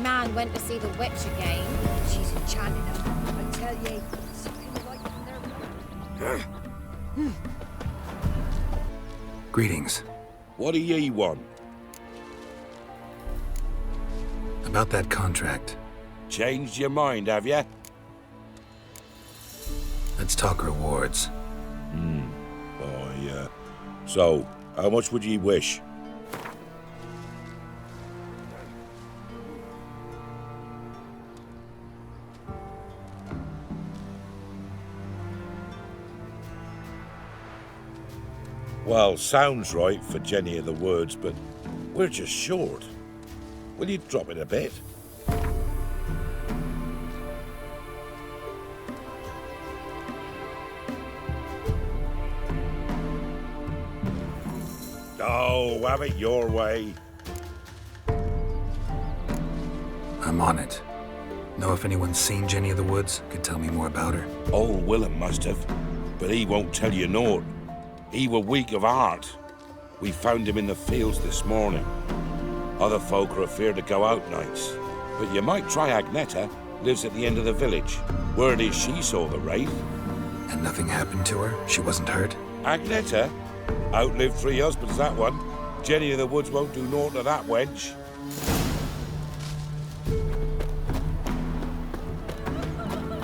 man went to see the witch again. She's enchanting him. I tell ye, something like in there. Greetings. What do ye want? About that contract. Changed your mind, have ya? Let's talk rewards. So, how much would ye wish? Well, sounds right for Jenny of the Woods, but we're just short. Will you drop it a bit? Oh, have it your way. I'm on it. Know if anyone's seen Jenny of the Woods? Could tell me more about her. Old Willem must have, but he won't tell you naught. He were weak of heart. We found him in the fields this morning. Other folk are afeard to go out nights. But you might try Agneta, lives at the end of the village. Word is she saw the wraith. And nothing happened to her? She wasn't hurt? Agneta? Outlived 3 husbands, that one. Jenny of the Woods won't do naught to that wench.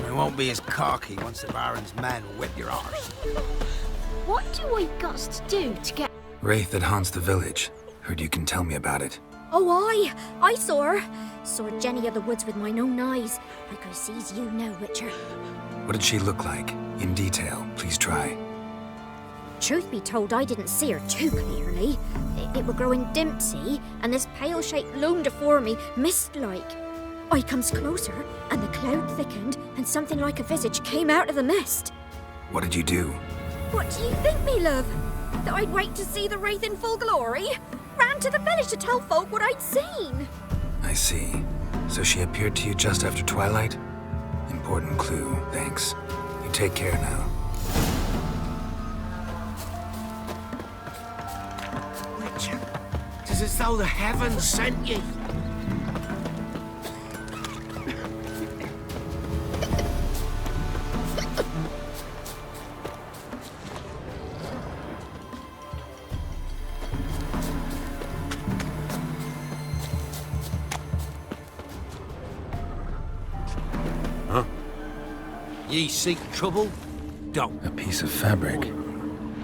We won't be as cocky once the Baron's men whip your arse. What do I got to do to get... Wraith that haunts the village. Heard you can tell me about it. Oh, I saw her. Saw Jenny of the Woods with mine own eyes, like I sees you now, Witcher. What did she look like? In detail, please try. Truth be told, I didn't see her too clearly. It were growing dim, see, and this pale shape loomed afore me, mist-like. I comes closer, and the cloud thickened, and something like a visage came out of the mist. What did you do? What do you think, me love? That I'd wait to see the wraith in full glory? Ran to the village to tell folk what I'd seen. I see. So she appeared to you just after twilight? Important clue, thanks. You take care now. Witcher, 'tis as though the heavens sent ye. Ye seek trouble? Don't. A piece of fabric.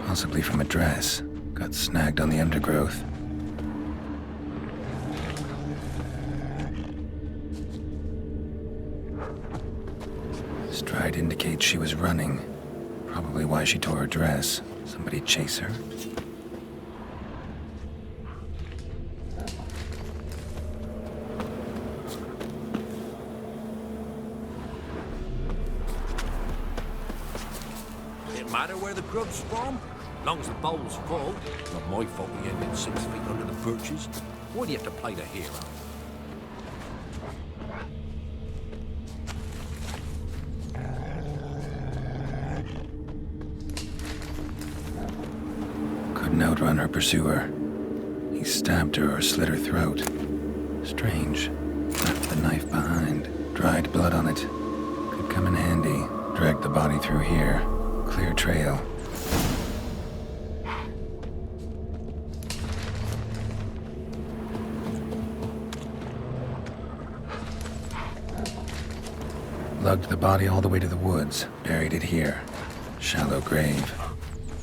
Possibly from a dress. Got snagged on the undergrowth. Stride indicates she was running. Probably why she tore her dress. Somebody chase her? Matter where the grub's from? Long as the bowl's full. Not my fault we ended 6 feet under the birches. Why do you have to play the hero? Couldn't outrun her pursuer. He stabbed her or slit her throat. Strange. Left the knife behind. Dried blood on it. Could come in handy. Dragged the body through here. Clear trail. Lugged the body all the way to the woods. Buried it here. Shallow grave.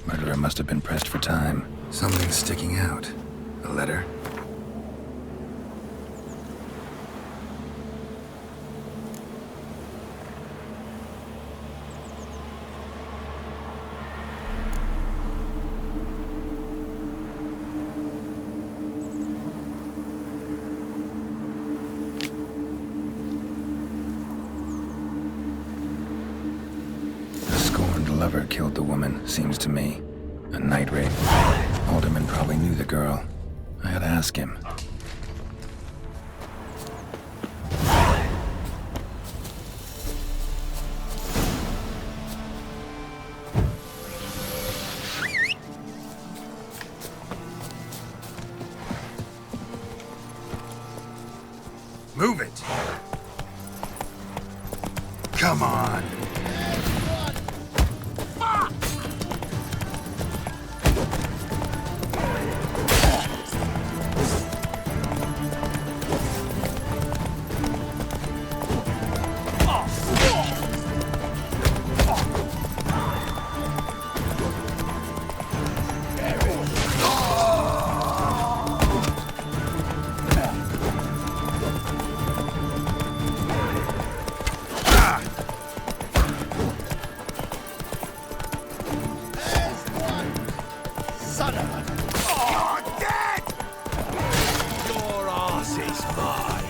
Murderer must have been pressed for time. Something's sticking out. A letter? Lover killed the woman, seems to me. A night rape. Alderman probably knew the girl. I had to ask him. Move it! Come on! Your arse is mine.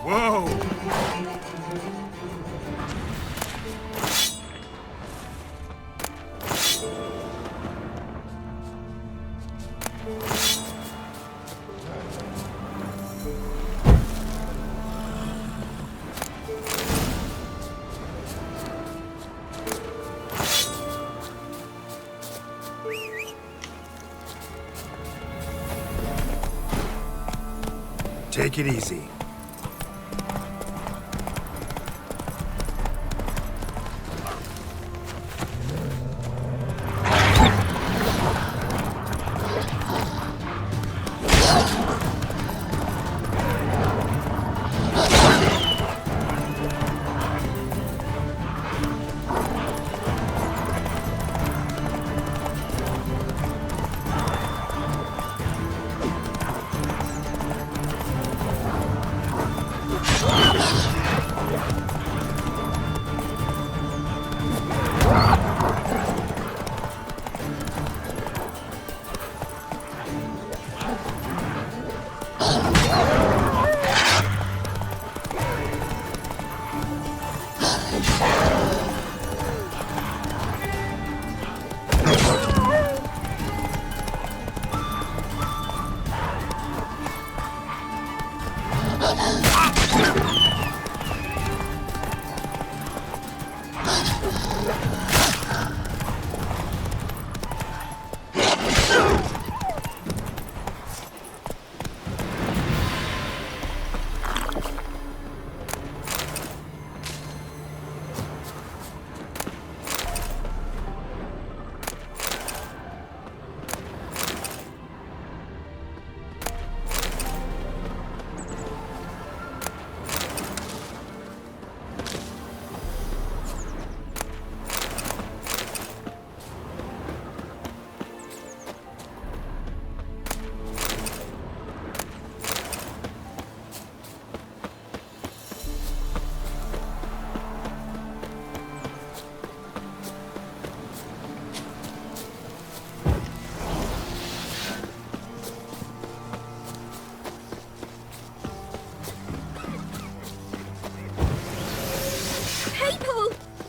Whoa! Take it easy.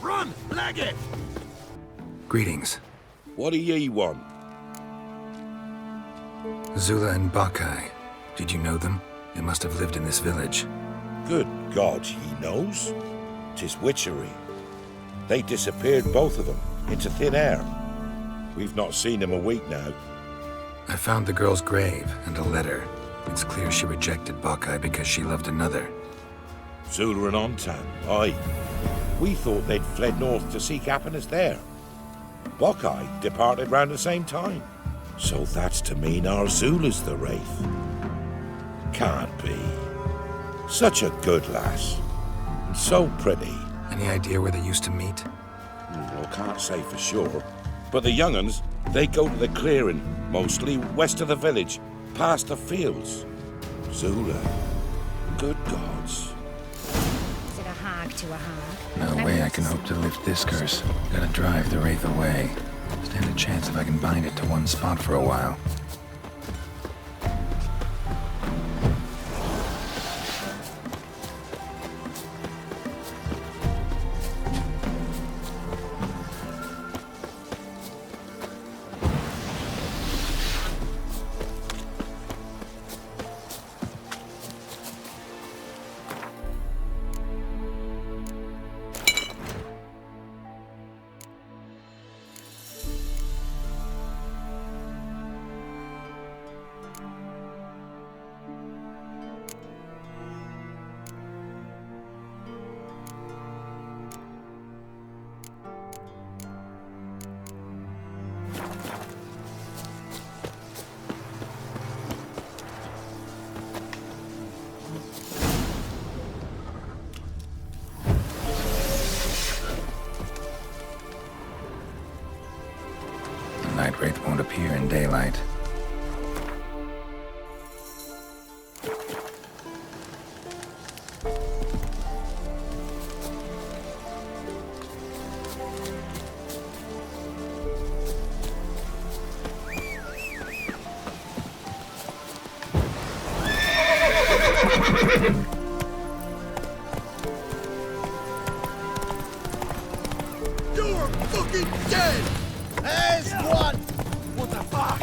Run! Leg it! Greetings. What do ye want? Zula and Bakai. Did you know them? They must have lived in this village. Good God, he knows. 'Tis witchery. They disappeared, both of them, into thin air. We've not seen them a week now. I found the girl's grave and a letter. It's clear she rejected Bakai because she loved another. Zula and Ontan, aye. We thought they'd fled north to seek happiness there. Bakai departed round the same time. So that's to mean our Zula's the wraith. Can't be. Such a good lass. And so pretty. Any idea where they used to meet? Well, can't say for sure. But the young'uns, they go to the clearing, mostly west of the village, past the fields. Zula. Good gods. Is it a hag to a hag? No way I can hope to lift this curse. Gotta drive the wraith away. Stand a chance if I can bind it to one spot for a while. You're fucking dead! As one! What the fuck?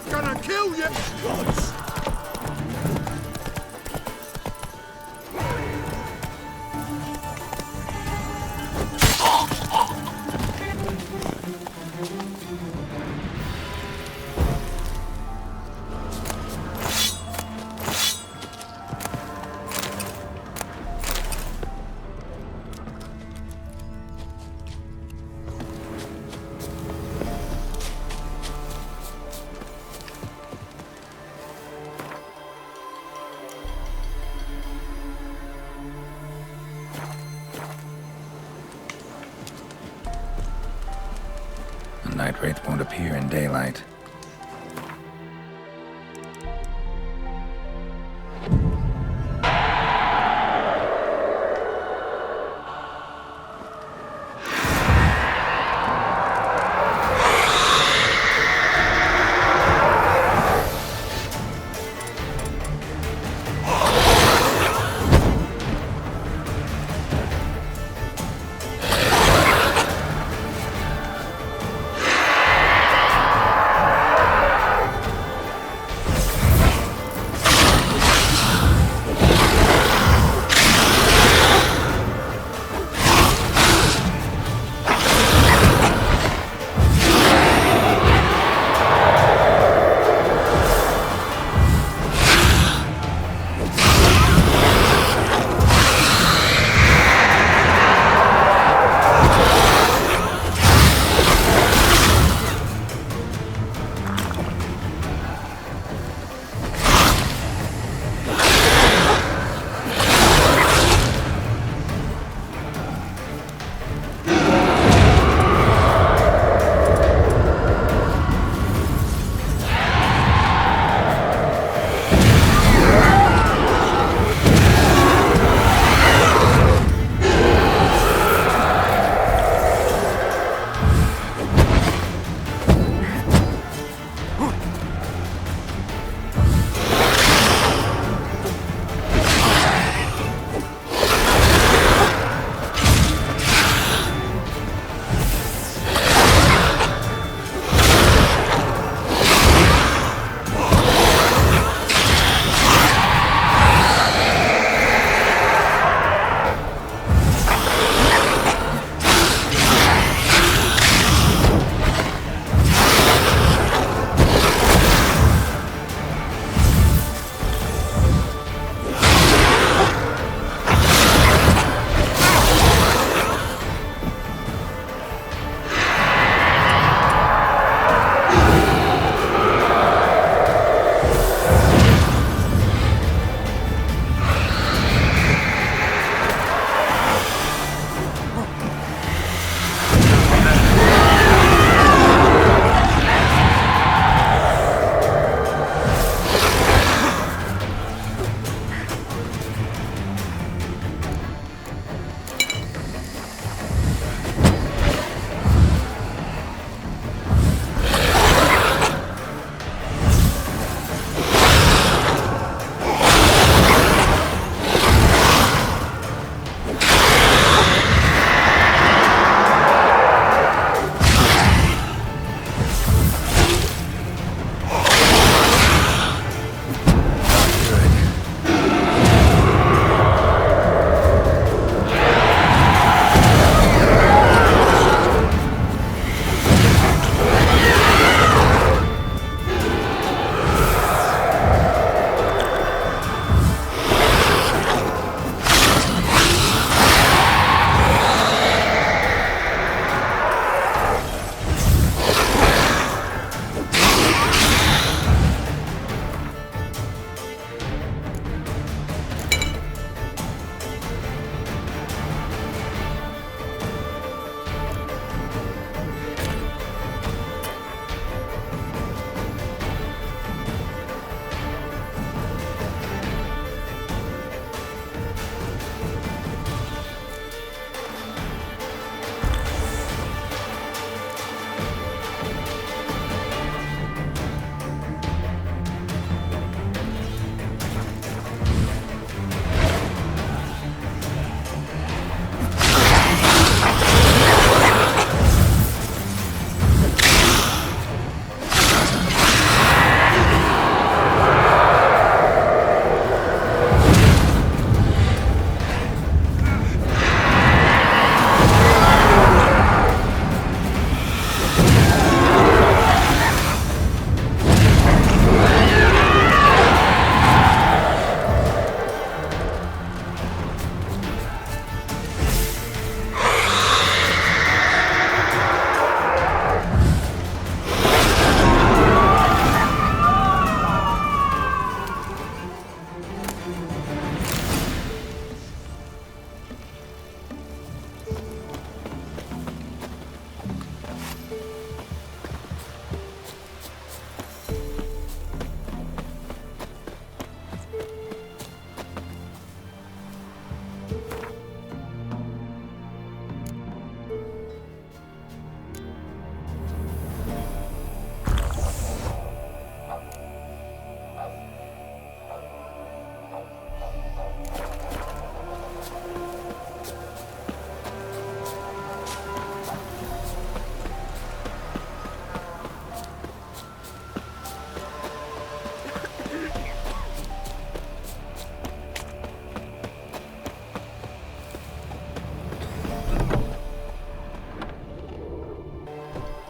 Gonna kill you! Gods! The night wraith won't appear in daylight.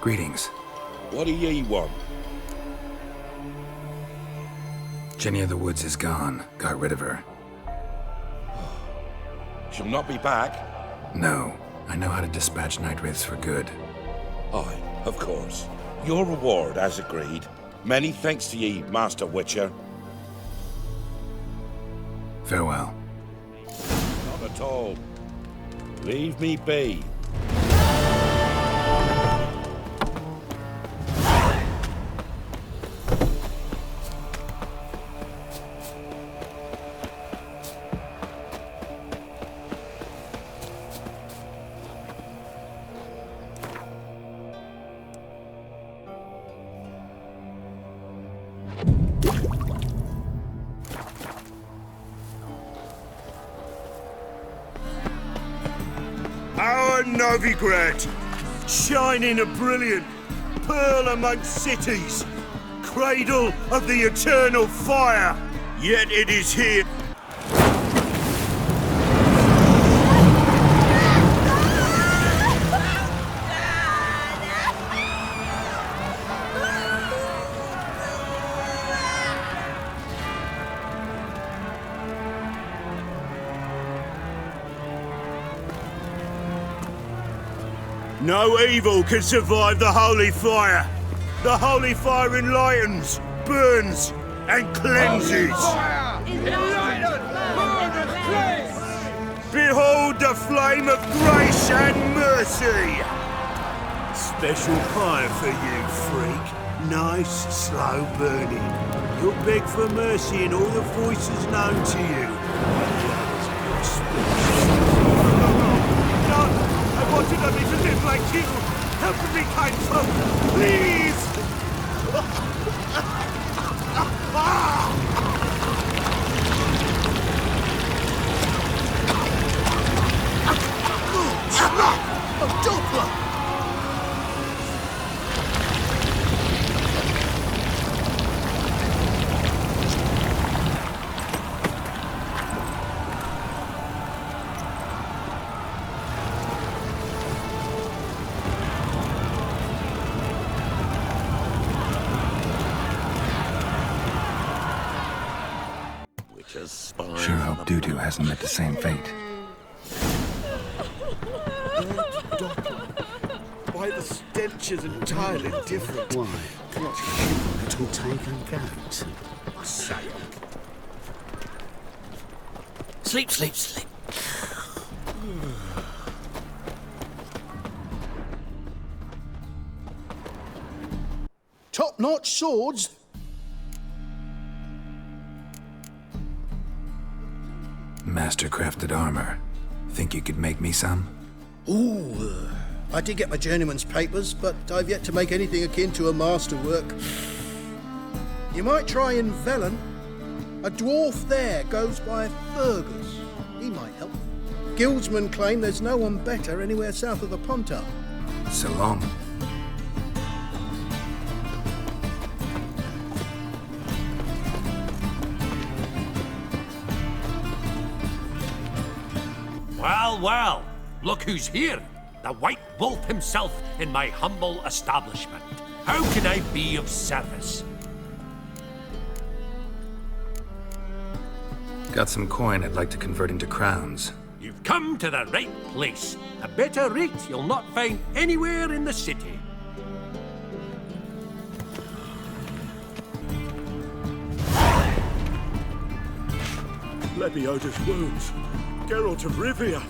Greetings. What do ye want? Jenny of the Woods is gone. Got rid of her. She'll not be back? No. I know how to dispatch night wraiths for good. Aye, of course. Your reward, as agreed. Many thanks to ye, Master Witcher. Farewell. Not at all. Leave me be. Our Novigrad, shining a brilliant pearl amongst cities, cradle of the eternal fire, yet it is here. No evil can survive the holy fire. The holy fire enlightens, burns, and cleanses. Behold the flame of grace and mercy. Special fire for you, freak. Nice, slow burning. You'll beg for mercy in all the voices known to you. I wanted only to live like you! Help me, kind folk! Please! A Doppler! Sure hope Doo-Doo hasn't met the same fate. Why, the stench is entirely different. Why? What little take and goat? Sleep, sleep, sleep. Top-notch swords? Master-crafted armor. Think you could make me some? Ooh, I did get my journeyman's papers, but I've yet to make anything akin to a masterwork. You might try in Velen. A dwarf there goes by Fergus. He might help. Guildsmen claim there's no one better anywhere south of the Pontar. So long. Well, well, look who's here. The White Wolf himself in my humble establishment. How can I be of service? Got some coin I'd like to convert into crowns. You've come to the right place. A better rate you'll not find anywhere in the city. Lebioda's wounds. Geralt of Rivia.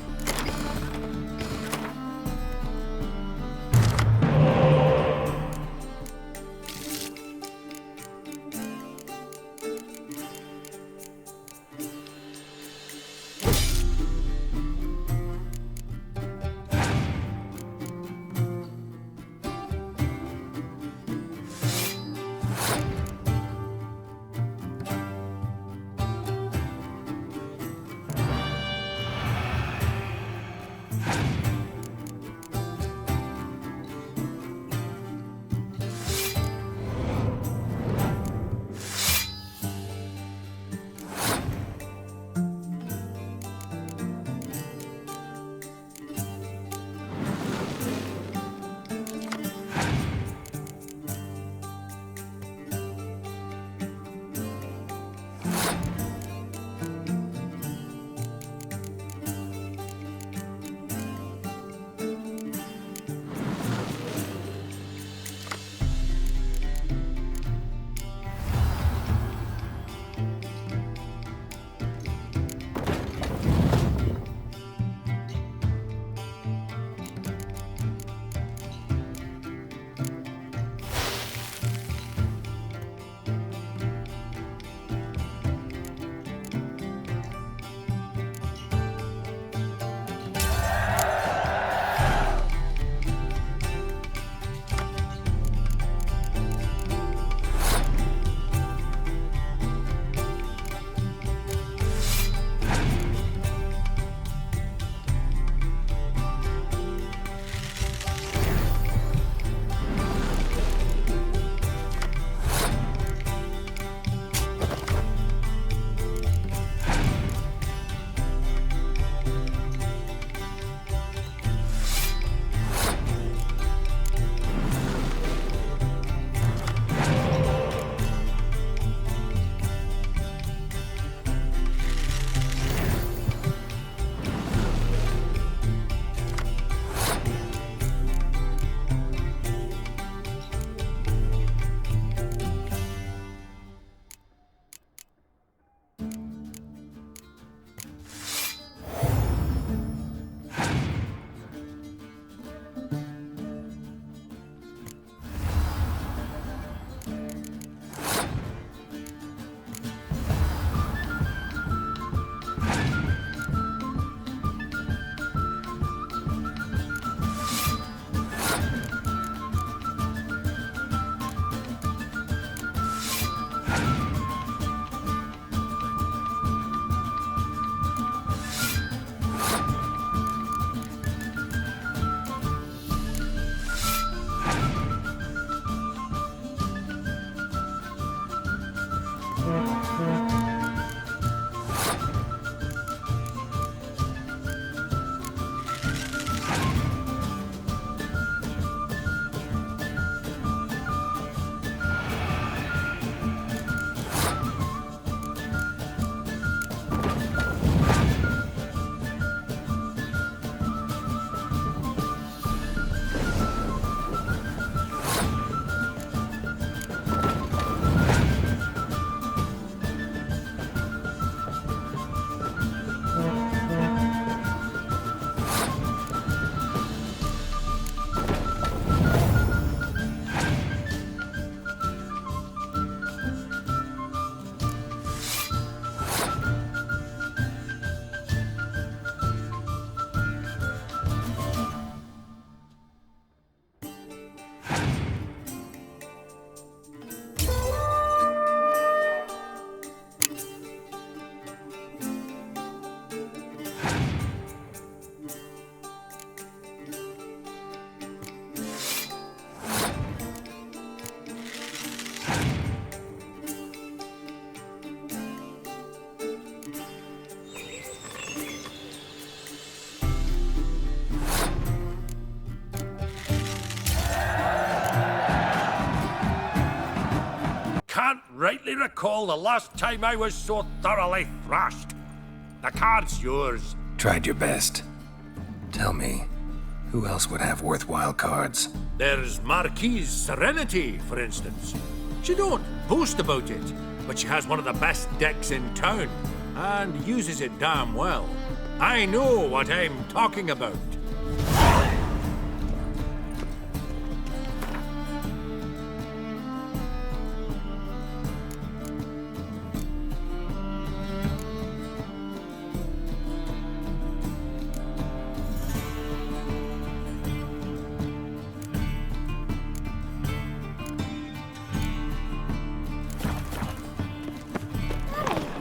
recall the last time I was so thoroughly thrashed. The card's yours. Tried your best. Tell me, who else would have worthwhile cards? There's Marquise Serenity, for instance. She don't boast about it, but she has one of the best decks in town, and uses it damn well. I know what I'm talking about.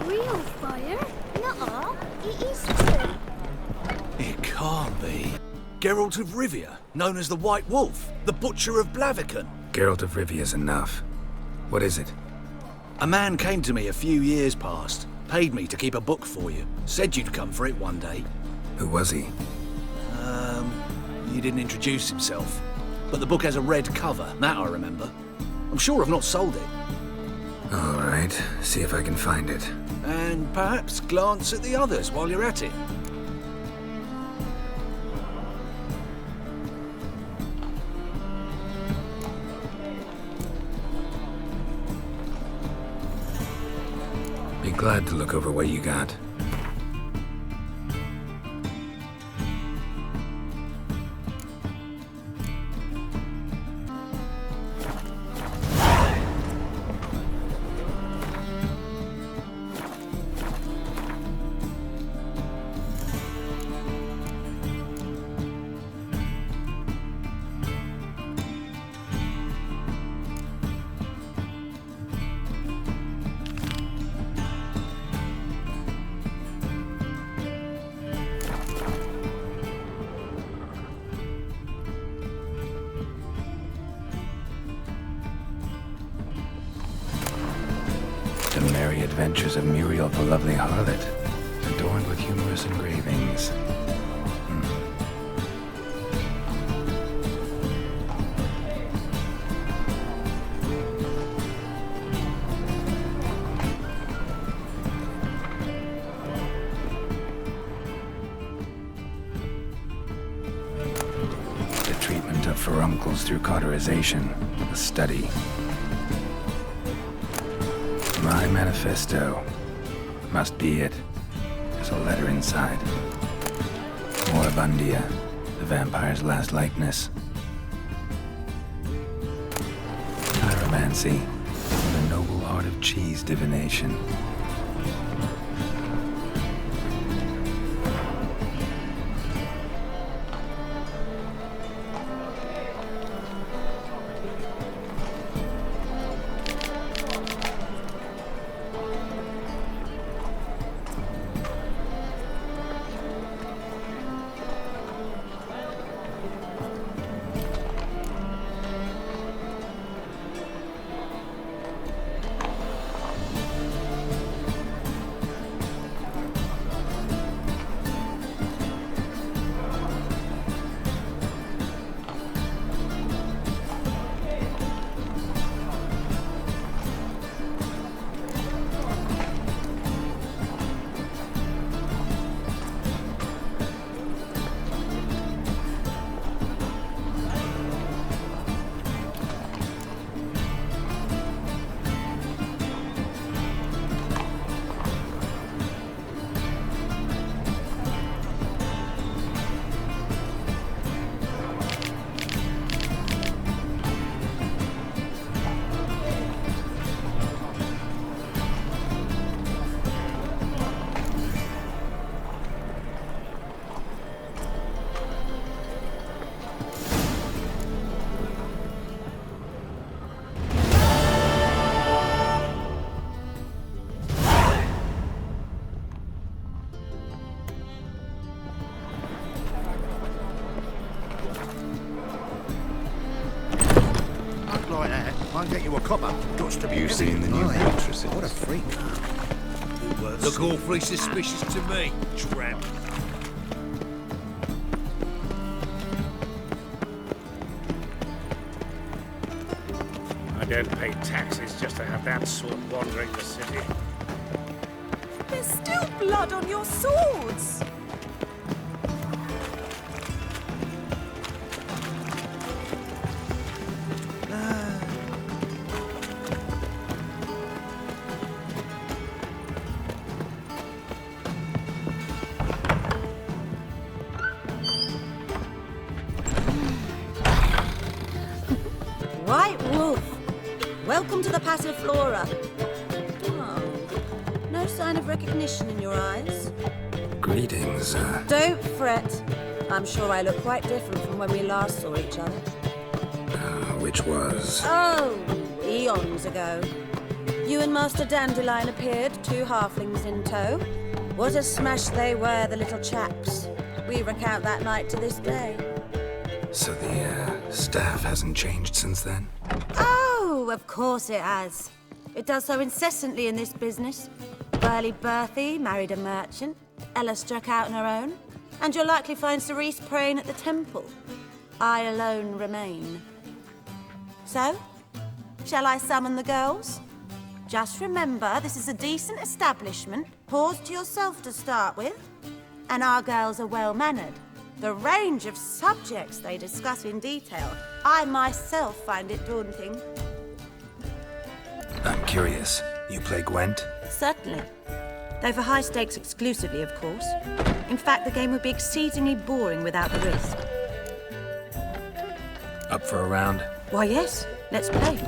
Real fire? Nuh-uh. It is true. It can't be. Geralt of Rivia, known as the White Wolf, the Butcher of Blaviken. Geralt of Rivia's enough. What is it? A man came to me a few years past, paid me to keep a book for you, said you'd come for it one day. Who was he? He didn't introduce himself. But the book has a red cover, that I remember. I'm sure I've not sold it. All right, see if I can find it. And perhaps glance at the others while you're at it. Be glad to look over what you got. The merry adventures of Muriel the lovely harlot, adorned with humorous engravings. The treatment of furuncles through cauterization, a study. My manifesto. Must be it. There's a letter inside. Moribundia, the vampire's last likeness. Pyromancy, the noble art of cheese divination. Like that, might get you a copper. Gots to be. You seen the new mattresses? What a freak. Look awfully suspicious to me, tramp. I don't pay taxes just to have that sort wandering the city. There's still blood on your swords! White Wolf, welcome to the Passiflora. Oh, no sign of recognition in your eyes. Greetings, Don't fret. I'm sure I look quite different from when we last saw each other. which was... Oh, eons ago. You and Master Dandelion appeared, 2 halflings in tow. What a smash they were, the little chaps. We recount that night to this day. So the, staff hasn't changed since then? Oh, of course it has. It does so incessantly in this business. Burly Berthy married a merchant. Ella struck out on her own. And you'll likely find Cerise praying at the temple. I alone remain. So, shall I summon the girls? Just remember, this is a decent establishment. Pause to yourself to start with. And our girls are well-mannered. The range of subjects they discuss in detail, I myself find it daunting. I'm curious. You play Gwent? Certainly. Though for high stakes exclusively, of course. In fact, the game would be exceedingly boring without the risk. Up for a round? Why, yes. Let's play.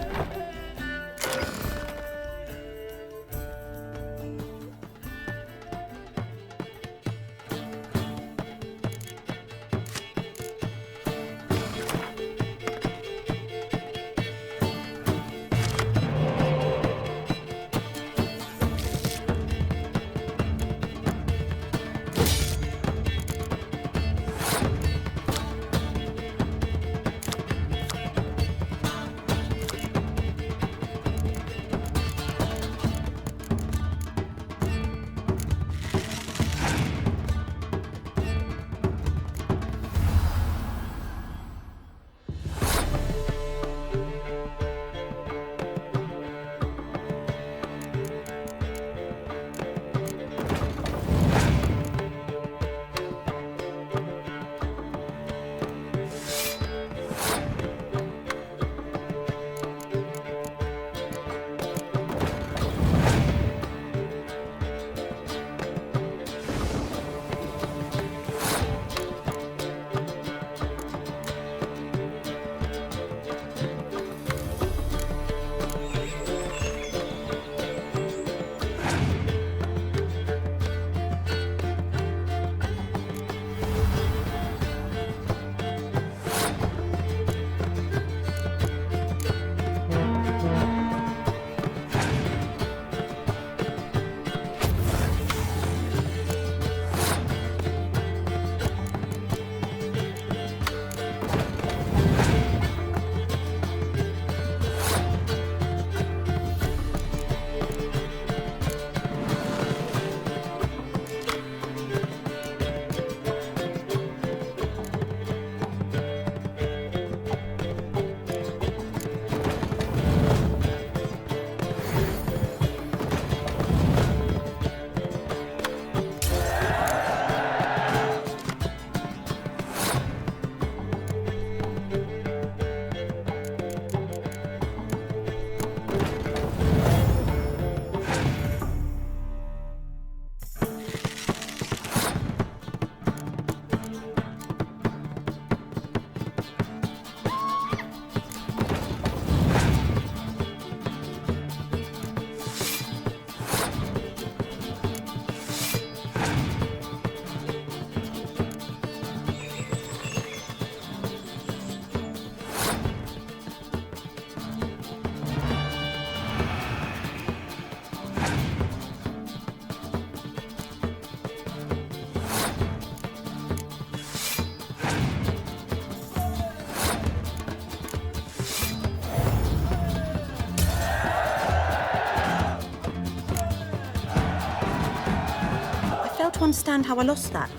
To understand how I lost that.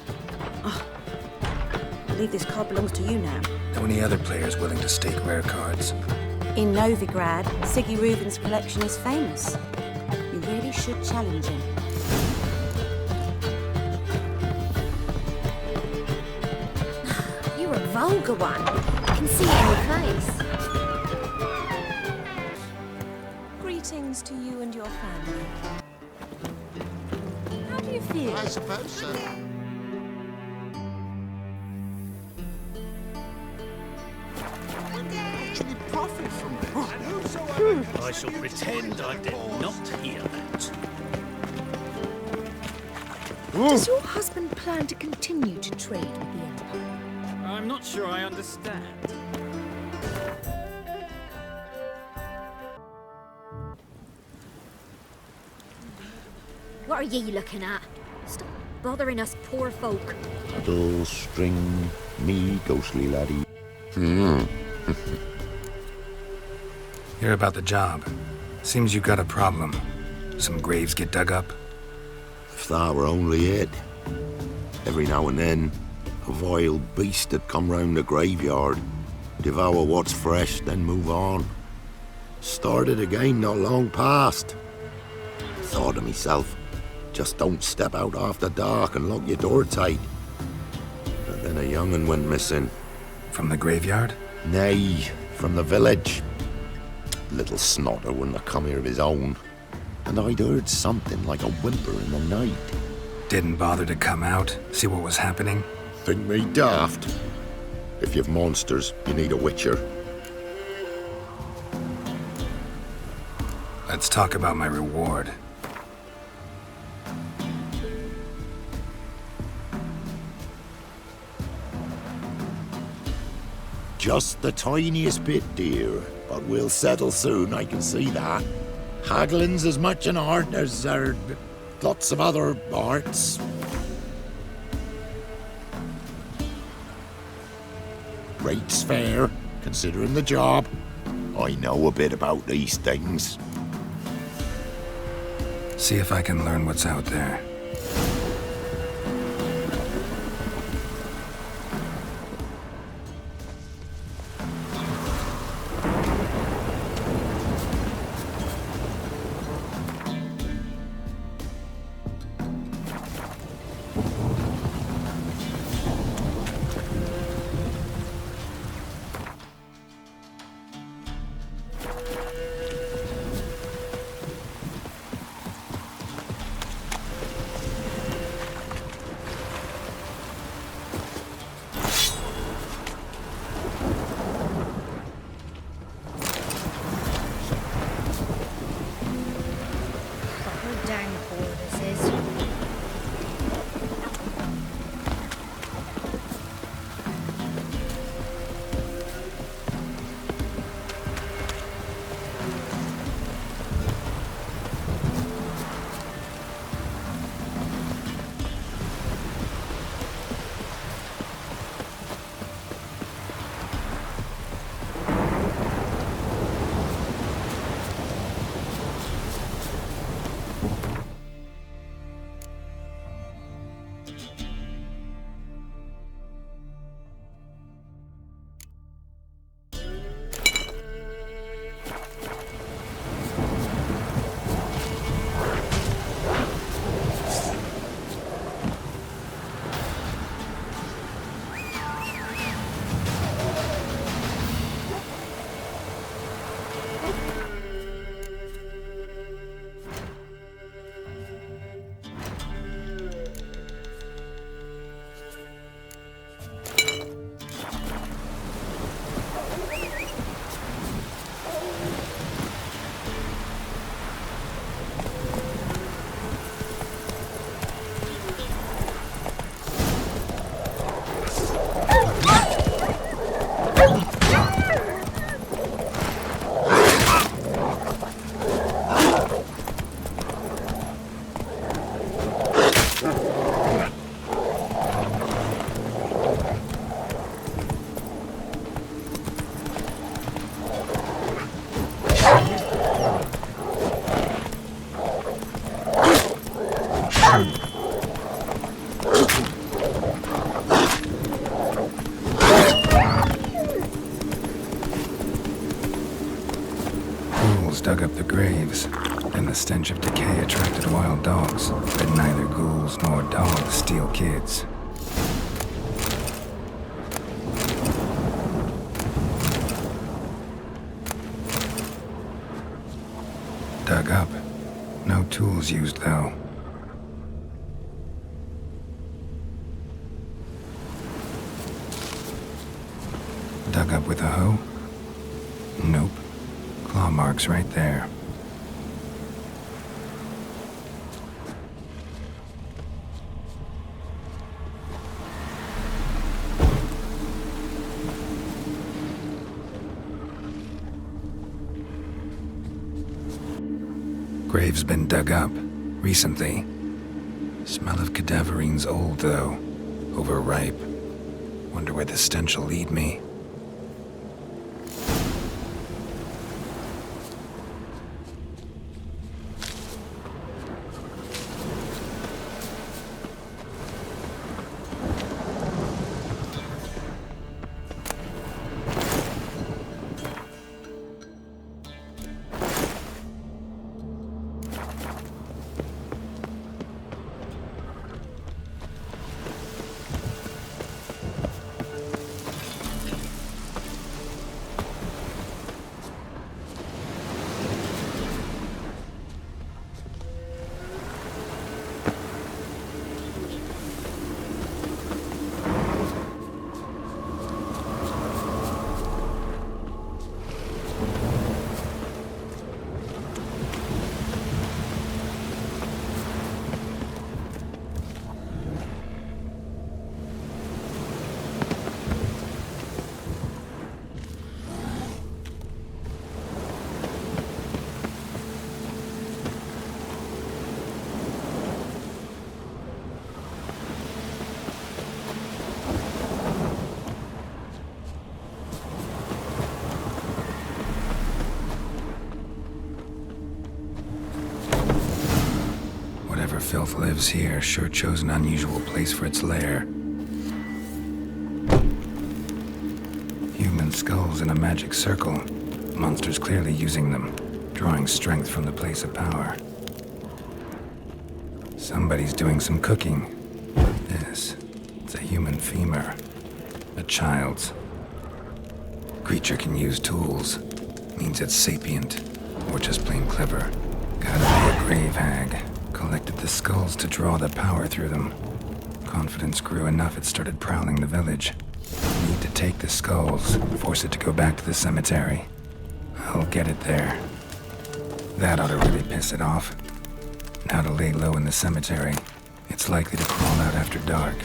Oh, I believe this card belongs to you now. Know any other players willing to stake rare cards? In Novigrad, Siggy Reuven's collection is famous. You really should challenge him. You're a vulgar one. I can see it in your face. Greetings to you and your family. How do you feel? I suppose so. Actually profit from this. I shall pretend I did not hear that. Does your husband plan to continue to trade with the Empire? I'm not sure I understand. What are ye looking at? Stop bothering us poor folk. Puddle, string, me, ghostly laddie. Hear about the job. Seems you got a problem. Some graves get dug up. If that were only it. Every now and then, a vile beast would come round the graveyard, devour what's fresh, then move on. Started again not long past. Thought to myself, just don't step out after dark and lock your door tight. But then a young'un went missing. From the graveyard? Nay, from the village. Little snotter wouldn't have come here of his own. And I'd heard something like a whimper in the night. Didn't bother to come out, see what was happening? Think me daft? If you've monsters, you need a witcher. Let's talk about my reward. Just the tiniest bit, dear. But we'll settle soon, I can see that. Haggling's as much an art as lots of other arts. Rate's fair, considering the job. I know a bit about these things. See if I can learn what's out there. up the graves, and the stench of decay attracted wild dogs, but neither ghouls nor dogs steal kids. Dug up. No tools used, though. Dug up with a hoe? Nope. Claw marks right there. Grave's been dug up, recently. Smell of cadaverine's old, though. Overripe. Wonder where the stench will lead me. Filth lives here, sure chose an unusual place for its lair. Human skulls in a magic circle. Monsters clearly using them, drawing strength from the place of power. Somebody's doing some cooking. This, it's a human femur. A child's. Creature can use tools. Means it's sapient, or just plain clever. Gotta be a grave hag. Collected the skulls to draw the power through them. Confidence grew enough it started prowling the village. Need to take the skulls, force it to go back to the cemetery. I'll get it there. That ought to really piss it off. Now to lay low in the cemetery. It's likely to crawl out after dark.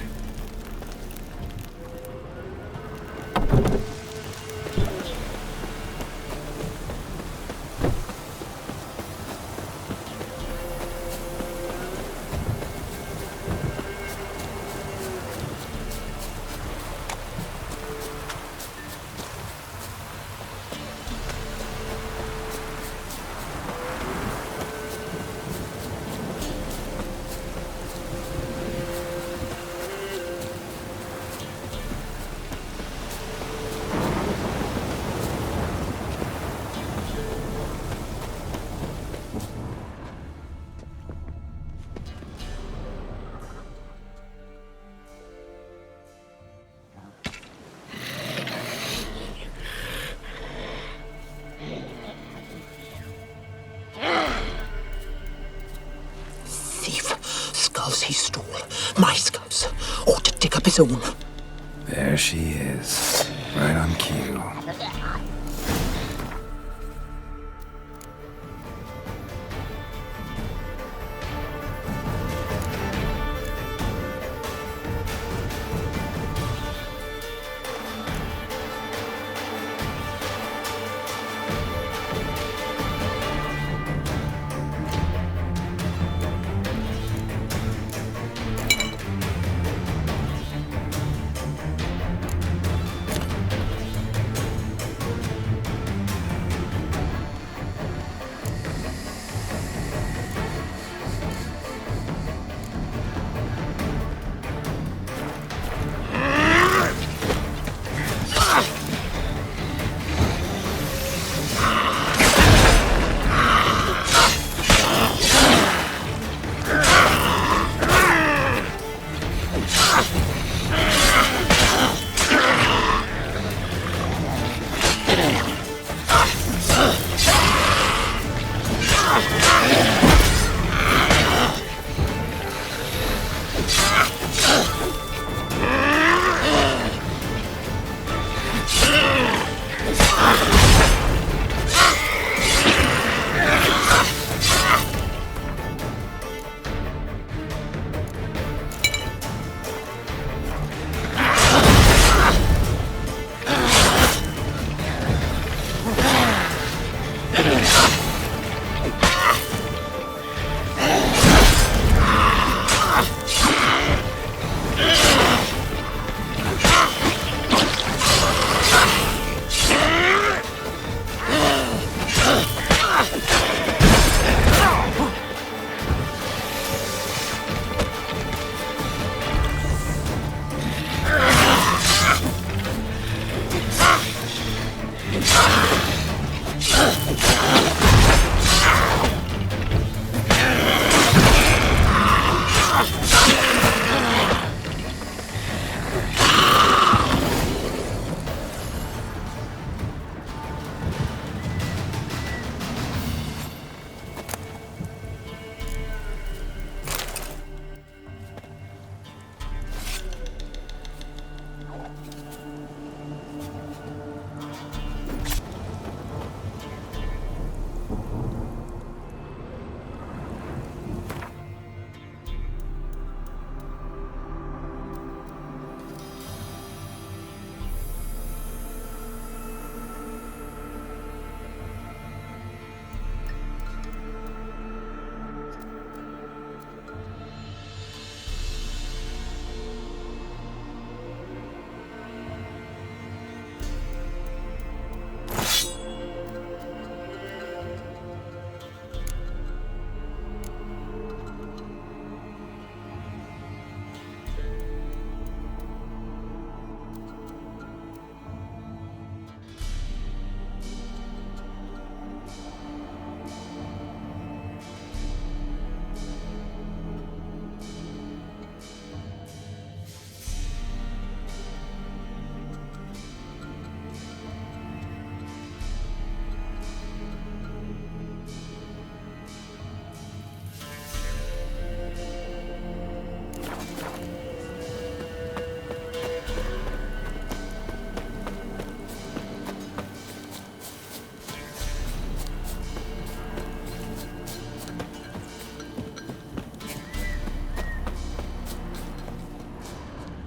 Skulls he stole. My skulls. Ought to dig up his own. There she is. Right on cue.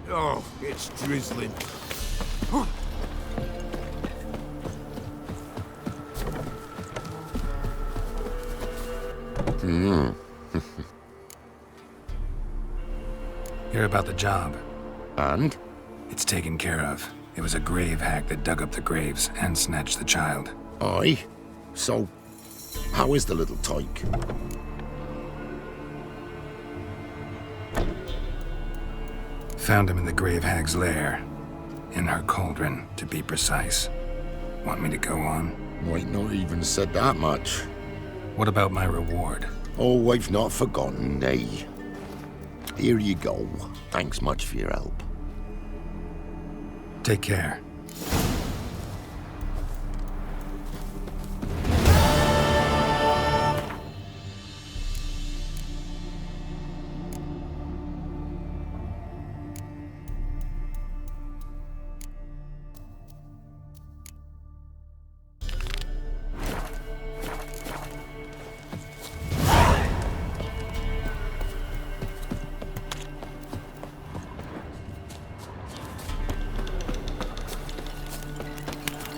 Oh, it's drizzling. Hear about the job? And? It's taken care of. It was a grave hack that dug up the graves and snatched the child. Aye? So, how is the little tyke? Found him in the grave hag's lair. In her cauldron, to be precise. Want me to go on? Might not even said that much. What about my reward? Oh, I've not forgotten, nay. Here you go. Thanks much for your help. Take care.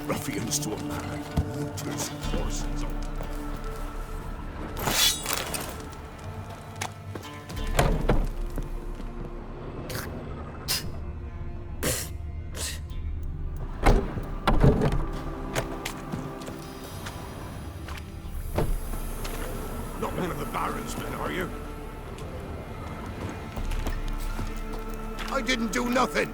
Ruffians to a man, looters, horses. Not one of the Baron's men, are you? I didn't do nothing.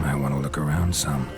Might want to look around some.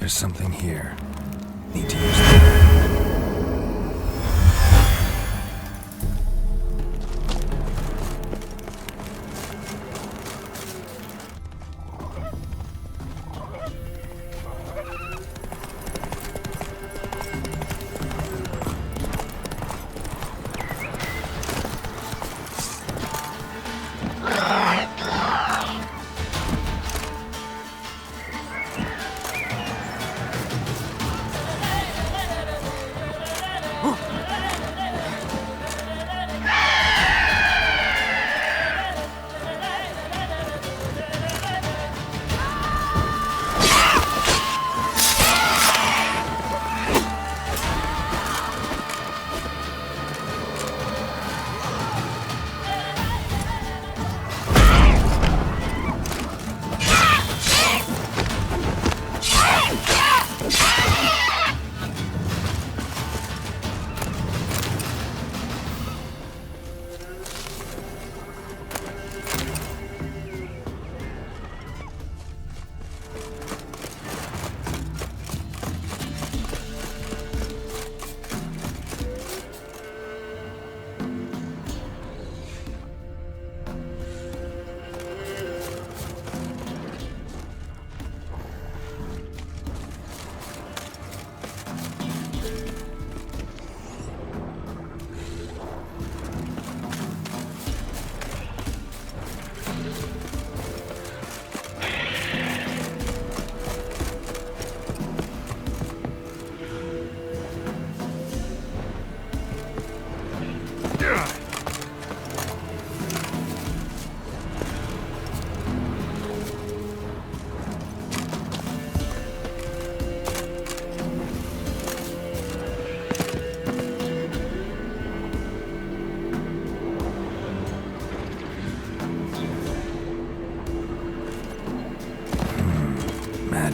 There's something here.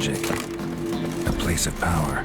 magic. A place of power.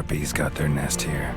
Harpies got their nest here.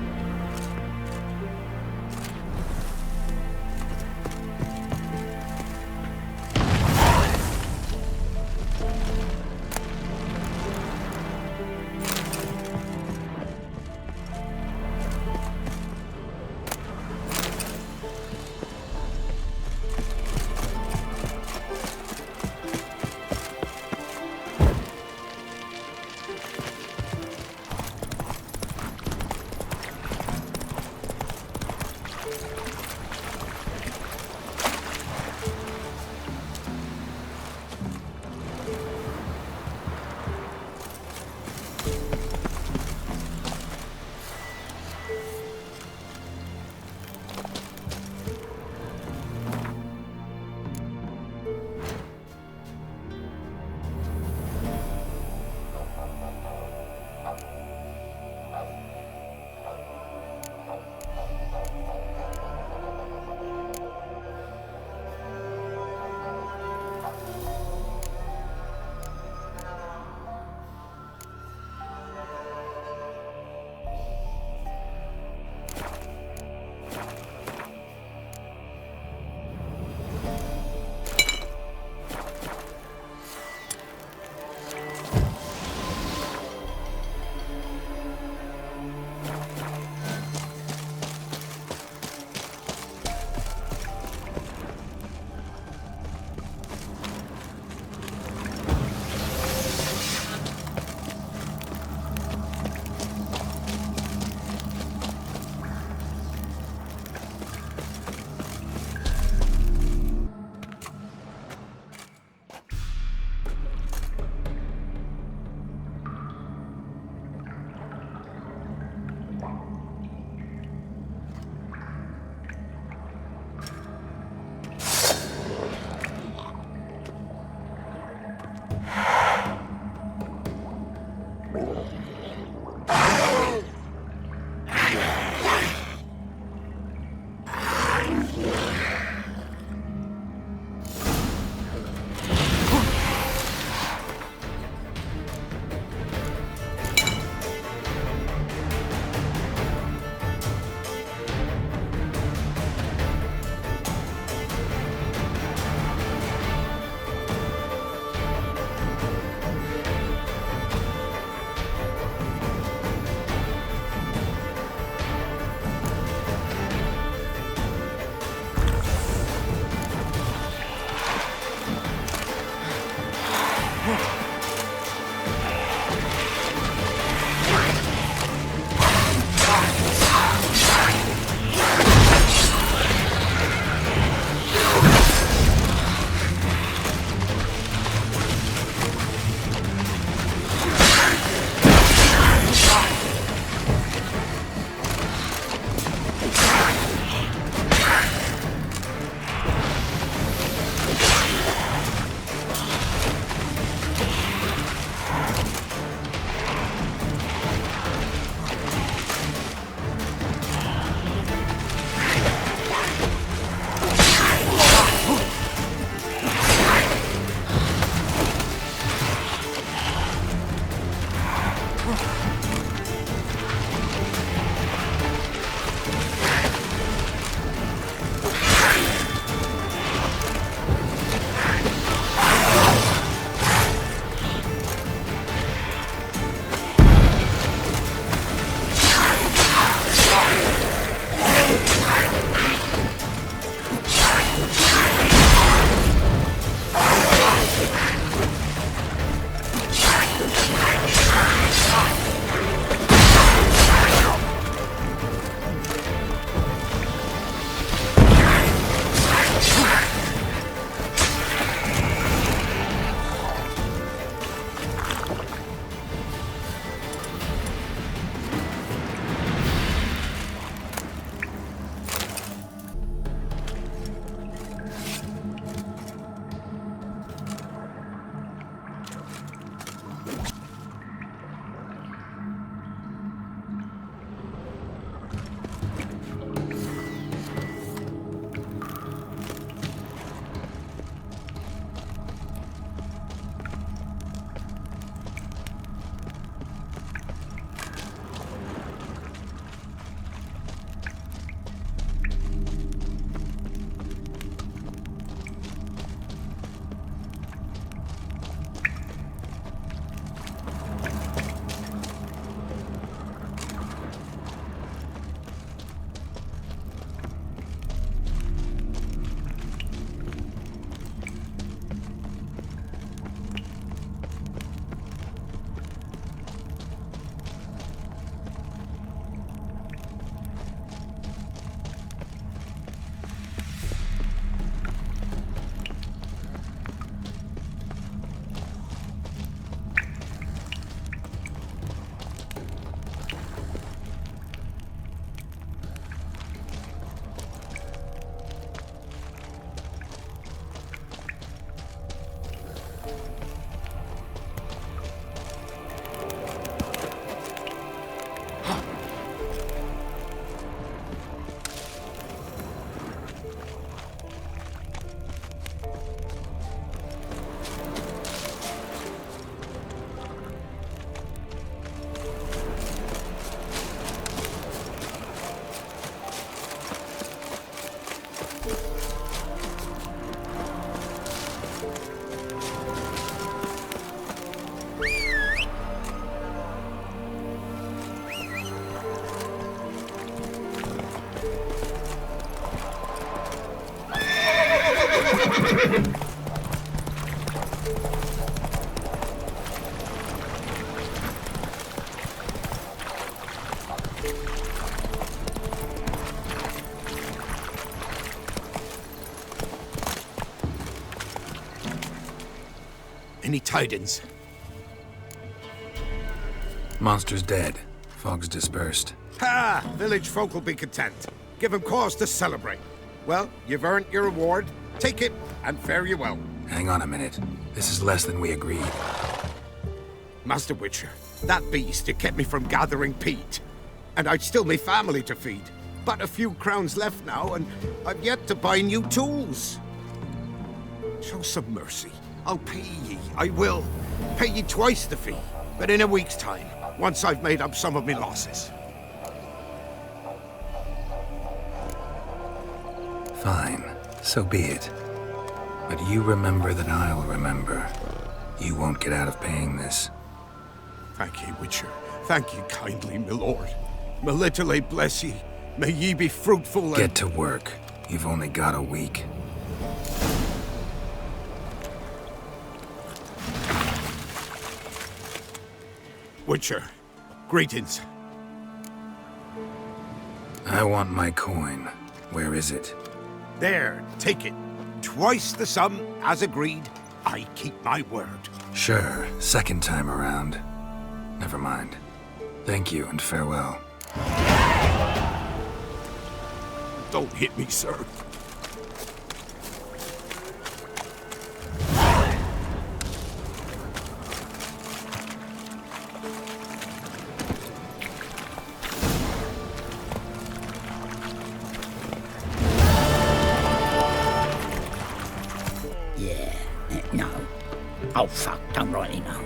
Any tidings? Monster's dead. Fog's dispersed. Ha! Village folk will be content. Give 'em cause to celebrate. Well, you've earned your reward. Take it, and fare you well. Hang on a minute. This is less than we agreed. Master Witcher, that beast, it kept me from gathering peat. And I'd still me family to feed. But a few crowns left now, and I've yet to buy new tools. Show some mercy. I'll pay ye. I will. Pay ye twice the fee. But in a week's time, once I've made up some of me losses. Fine. So be it. But you remember that I'll remember. You won't get out of paying this. Thank ye, Witcher. Thank ye kindly, my lord. Melitele bless ye. May ye be fruitful and... Get to work. You've only got a week. Witcher, greetings. I want my coin. Where is it? There, take it. Twice the sum, as agreed. I keep my word. Sure, second time around. Never mind. Thank you and farewell. Don't hit me, sir. No. Oh, fuck, don't rightly know.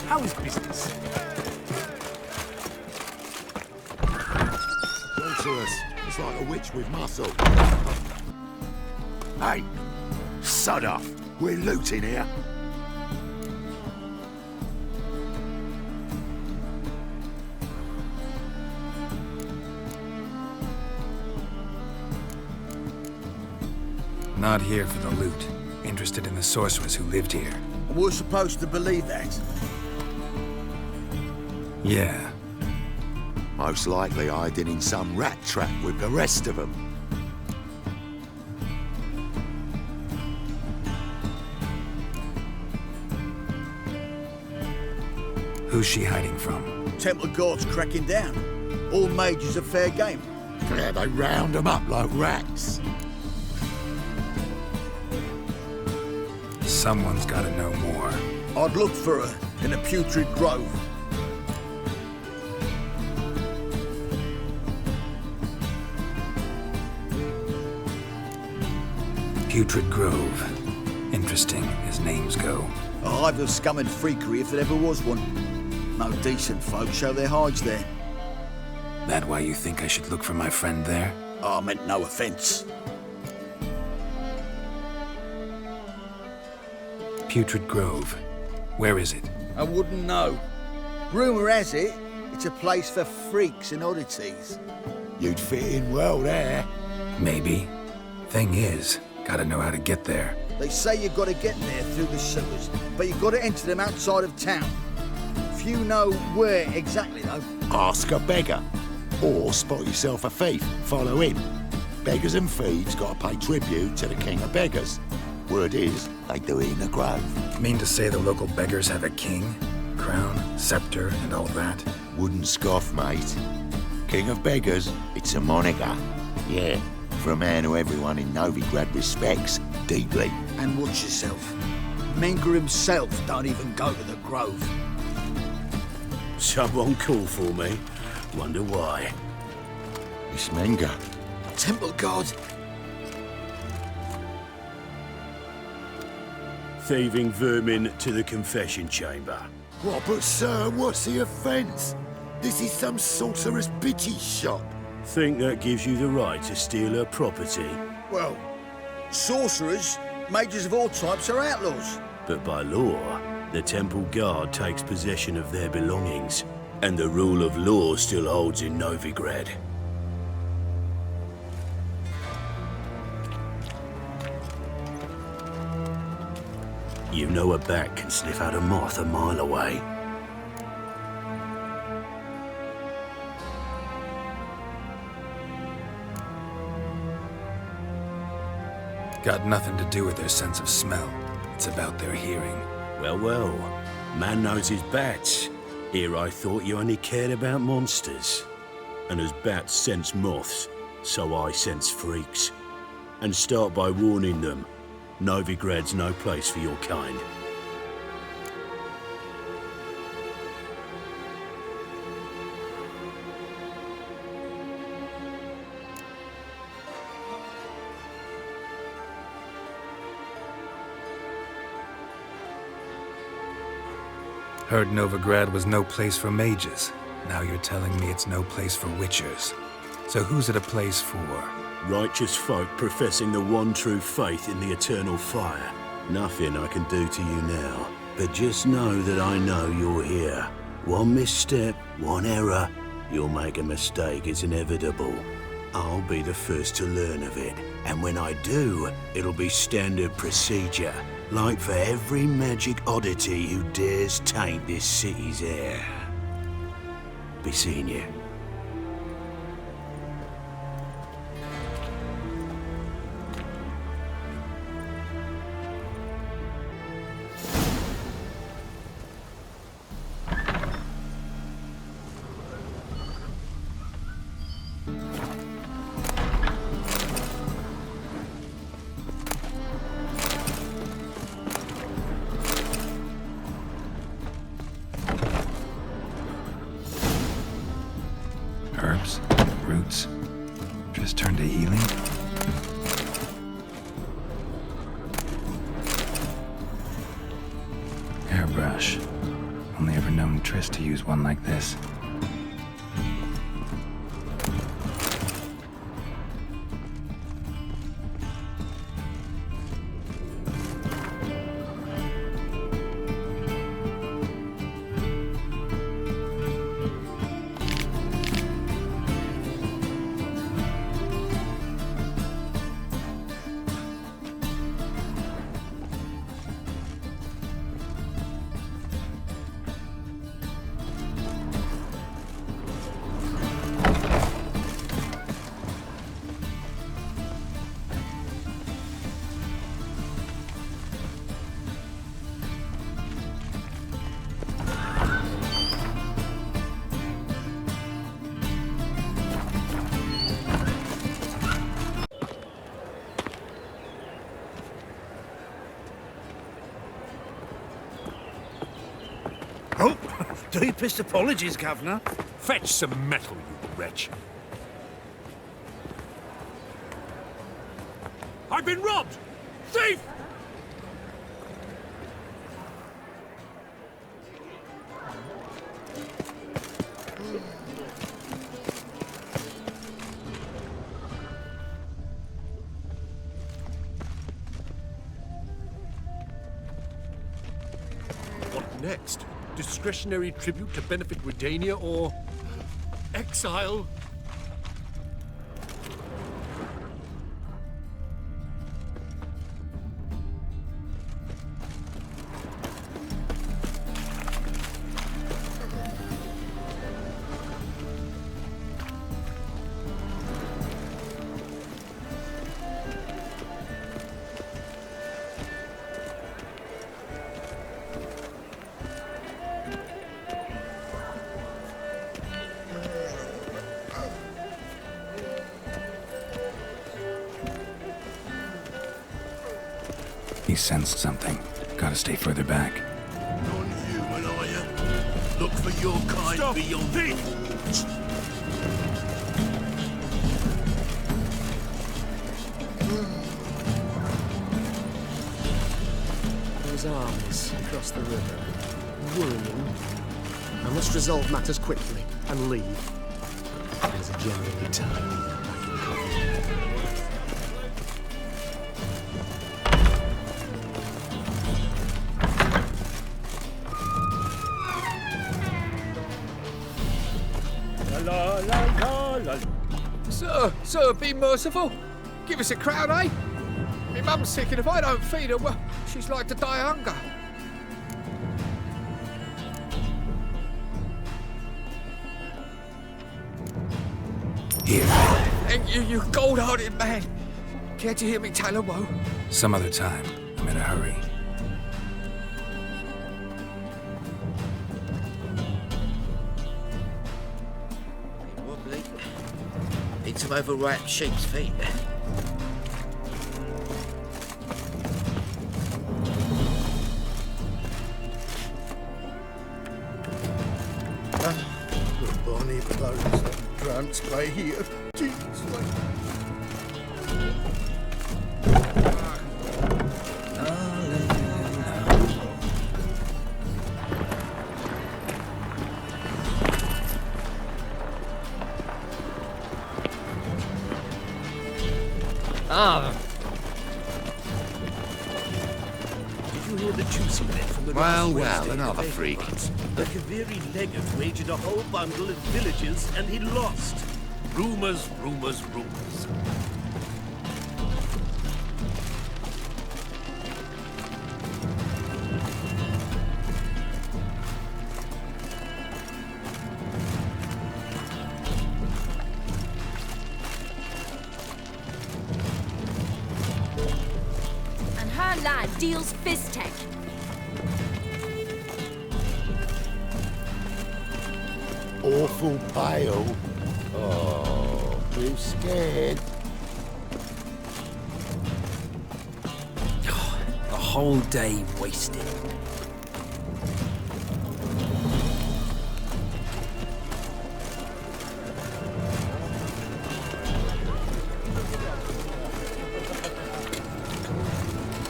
How is business? Don't to us. It's like a witch with muscle. Hey, sod off. We're looting here. Not here for the loot. Interested in the sorceress who lived here. We're supposed to believe that. Yeah. Most likely hiding in some rat trap with the rest of them. Who's she hiding from? Temple Guard's cracking down. All mages are fair game. Yeah, they round them up like rats. Someone's gotta know more. I'd look for her in a putrid grove. Putrid Grove. Interesting, as names go. A hive of scum and freakery if there ever was one. No decent folk show their hides there. That why you think I should look for my friend there? I meant no offence. Putrid Grove. Where is it? I wouldn't know. Rumour has it, it's a place for freaks and oddities. You'd fit in well there. Maybe. Thing is, gotta know how to get there. They say you've got to get there through the sewers, but you've got to enter them outside of town. Few know where exactly, though. Ask a beggar. Or spot yourself a thief. Follow him. Beggars and thieves got to pay tribute to the king of beggars. Word is, they do it in the grove. Mean to say the local beggars have a king? Crown, scepter, and all that? Wouldn't scoff, mate. King of beggars, it's a moniker. Yeah, for a man who everyone in Novigrad respects deeply. And watch yourself. Menker himself don't even go to the grove. Someone call for me. Wonder why. It's Menga. Temple Guard. Thieving vermin to the confession chamber. What, but sir, what's the offence? This is some sorcerer's bitty shop. Think that gives you the right to steal her property? Well, sorcerers, mages of all types are outlaws. But by law, the temple guard takes possession of their belongings, and the rule of law still holds in Novigrad. You know a bat can sniff out a moth a mile away. Got nothing to do with their sense of smell. It's about their hearing. Well, well. Man knows his bats. Here I thought you only cared about monsters. And as bats sense moths, so I sense freaks. And start by warning them. Novigrad's no place for your kind. Heard Novigrad was no place for mages. Now you're telling me it's no place for witchers. So who's it a place for? Righteous folk professing the one true faith in the eternal fire. Nothing I can do to you now. But just know that I know you're here. One misstep, one error, you'll make a mistake, it's inevitable. I'll be the first to learn of it. And when I do, it'll be standard procedure. Like for every magic oddity who dares taint this city's air. Be seeing you. Herbs, roots, just turn to healing. Hairbrush. Only ever known Triss to use one like this. Oh, deepest apologies, Governor. Fetch some metal, you wretch. I've been robbed! Thief! What next? Discretionary tribute to benefit Redania or exile? He sensed something. Gotta stay further back. Non-human, are you? Look for your kind beyond the walls. Those armies across the river. Worrying. I must resolve matters quickly and leave. There's a generally tidy back in Coventry. Sir, be merciful. Give us a crown, eh? My mum's sick, and if I don't feed her, well, she's like to die of hunger. Here. Thank you, you gold-hearted man. Care to hear me tell a woe? Some other time. I'm in a hurry. Wobbly. Need some overripe sheep's feet. Bonnie blows that drunks by here. Jesus. Did you hear the juicy bit from the Well, last well, Wednesday another debate, freak. lads? The Kaviri legate wagered a whole bundle at villages, and he lost. Rumours, rumours, rumours. And her lad deals fist tech. Awful pale. Oh, too scared. A whole day wasted.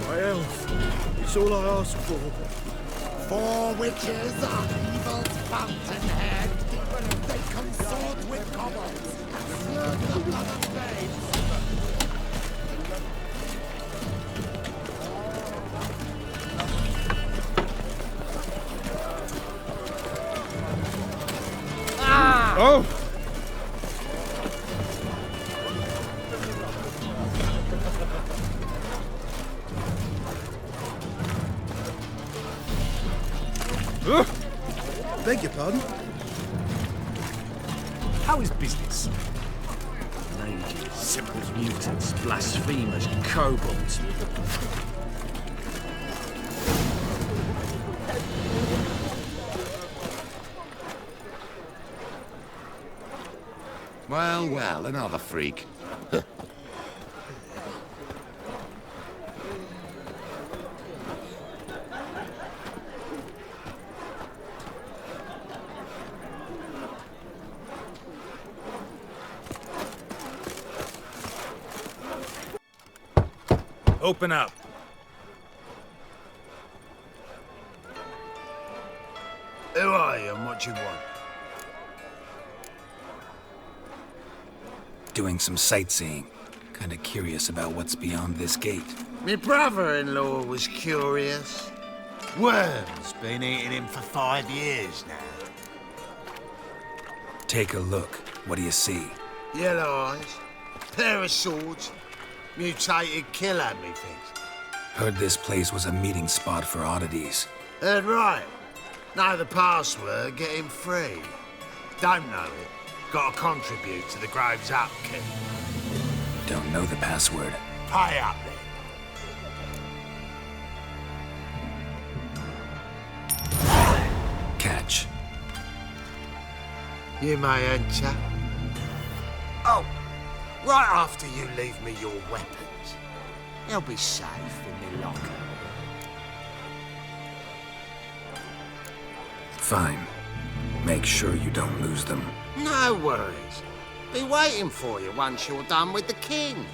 My health. It's all I ask for. 4 witches are evil's fountainhead. They consort with kobolds and slurp the blood of babes. Oh! Beg your pardon? How is business? Mages, simples, mutants, blasphemers, kobolds. Well, well, another freak. Open up. Who are you and what you want? Doing some sightseeing. Kinda curious about what's beyond this gate. My brother-in-law was curious. Worms been eating him for 5 years now. Take a look. What do you see? Yellow eyes, pair of swords, mutated killer, methinks. Heard this place was a meeting spot for oddities. Heard right. Know the password, get him free. Don't know it, gotta contribute to the Grove's upkeep. Don't know the password. Pay up then. Catch. You may enter. Oh, right after you leave me your weapons. They'll be safe in my locker. Fine. Make sure you don't lose them. No worries. Be waiting for you once you're done with the king.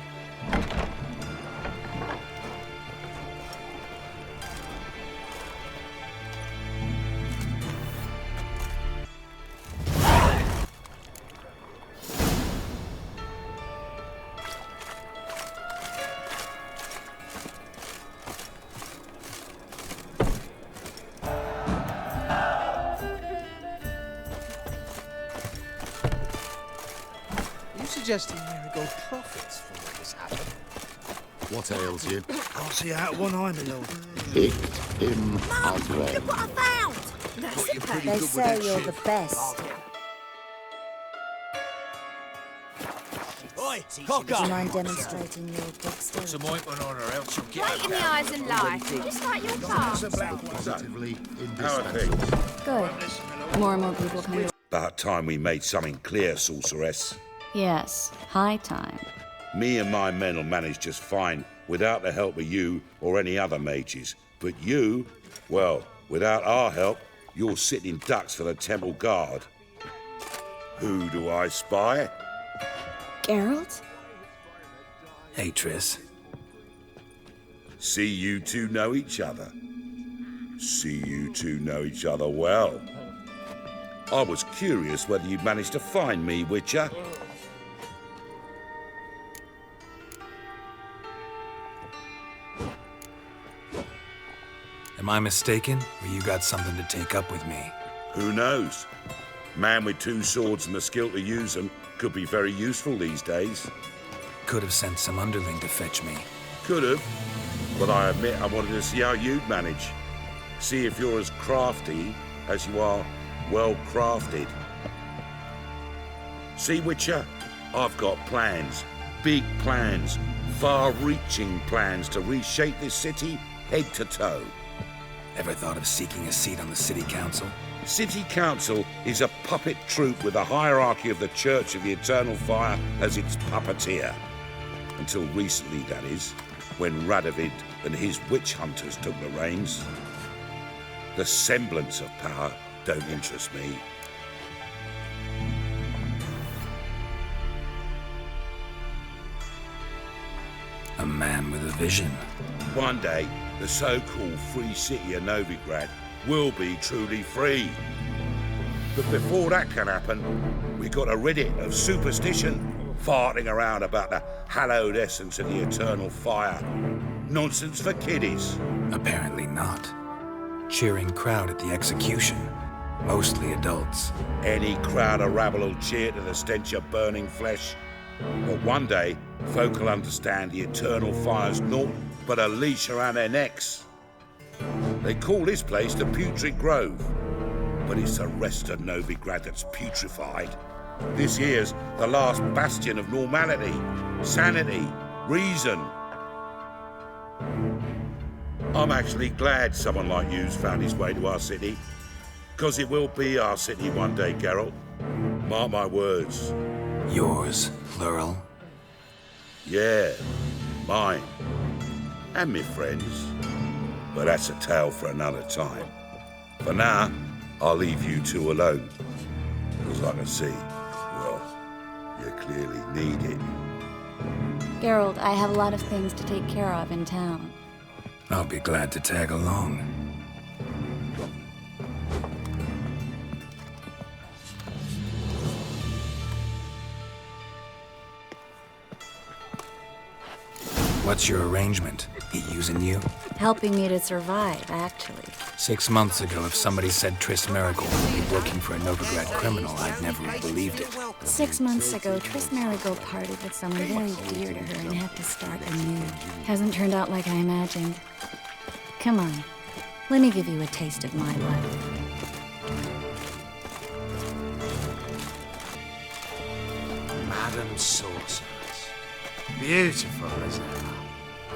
You suggesting Marigold profits from all this happened? What ails you? Can't see out one eye, my lord. Picked him ugly. Look what I found! They say you're the best. Oi, Do you cocker! mind demonstrating your dexterity? Some ointment on her, else she'll get Light in the eyes and life. Just like your past. Positively How are indispensable. things? Good. More and more people come to... About time we made something clear, sorceress. Yes, high time. Me and my men will manage just fine without the help of you or any other mages. But you, well, without our help, you're sitting ducks for the temple guard. Who do I spy? Geralt? Hey, Triss. See you two know each other. See you two know each other well. I was curious whether you'd managed to find me, Witcher. Am I mistaken, or you got something to take up with me? Who knows? Man with two swords and the skill to use them could be very useful these days. Could have sent some underling to fetch me. Could have, but I admit I wanted to see how you'd manage. See if you're as crafty as you are well crafted. See, Witcher, I've got plans, big plans, far-reaching plans to reshape this city head to toe. Ever thought of seeking a seat on the city council? City Council is a puppet troupe with the hierarchy of the Church of the Eternal Fire as its puppeteer. Until recently, that is, when Radovid and his witch hunters took the reins. The semblance of power don't interest me. A man with a vision. One day, the so-called free city of Novigrad will be truly free. But before that can happen, we got to rid it of superstition, farting around about the hallowed essence of the eternal fire. Nonsense for kiddies. Apparently not. Cheering crowd at the execution. Mostly adults. Any crowd of rabble will cheer to the stench of burning flesh. But one day, folk will understand the eternal fire's naught but a leash around their necks. They call this place the Putrid Grove, but it's the rest of Novigrad that's putrefied. This here's the last bastion of normality, sanity, reason. I'm actually glad someone like you's found his way to our city, because it will be our city one day, Geralt. Mark my words. Yours, plural. Yeah, mine. And me friends. But that's a tale for another time. For now, I'll leave you two alone. Because I can see, well, you clearly need it. Geralt, I have a lot of things to take care of in town. I'll be glad to tag along. What's your arrangement? He using you? Helping me to survive, actually. 6 months ago, if somebody said Triss Merigold would be working for a Novigrad criminal, I'd never have believed it. 6 months ago, Triss Merigold parted with someone very dear to her and had to start anew. Hasn't turned out like I imagined. Come on, let me give you a taste of my life. Madam Sorceress. Beautiful, isn't it?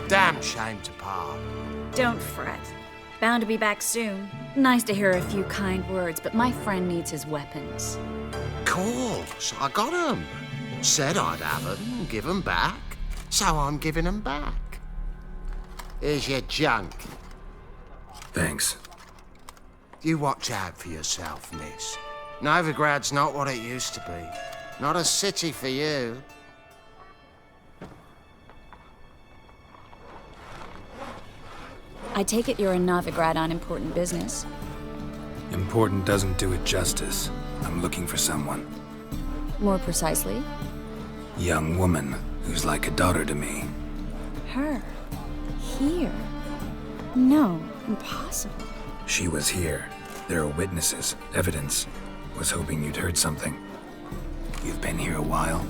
Damn shame to part. Don't fret. Bound to be back soon. Nice to hear a few kind words, but my friend needs his weapons. Course, I got 'em. Said I'd have 'em and give 'em back. So I'm giving 'em back. Here's your junk. Thanks. You watch out for yourself, miss. Novigrad's not what it used to be. Not a city for you. I take it you're in Novigrad on important business. Important doesn't do it justice. I'm looking for someone. More precisely? Young woman who's like a daughter to me. Her? Here? No, impossible. She was here. There are witnesses, evidence. Was hoping you'd heard something. You've been here a while?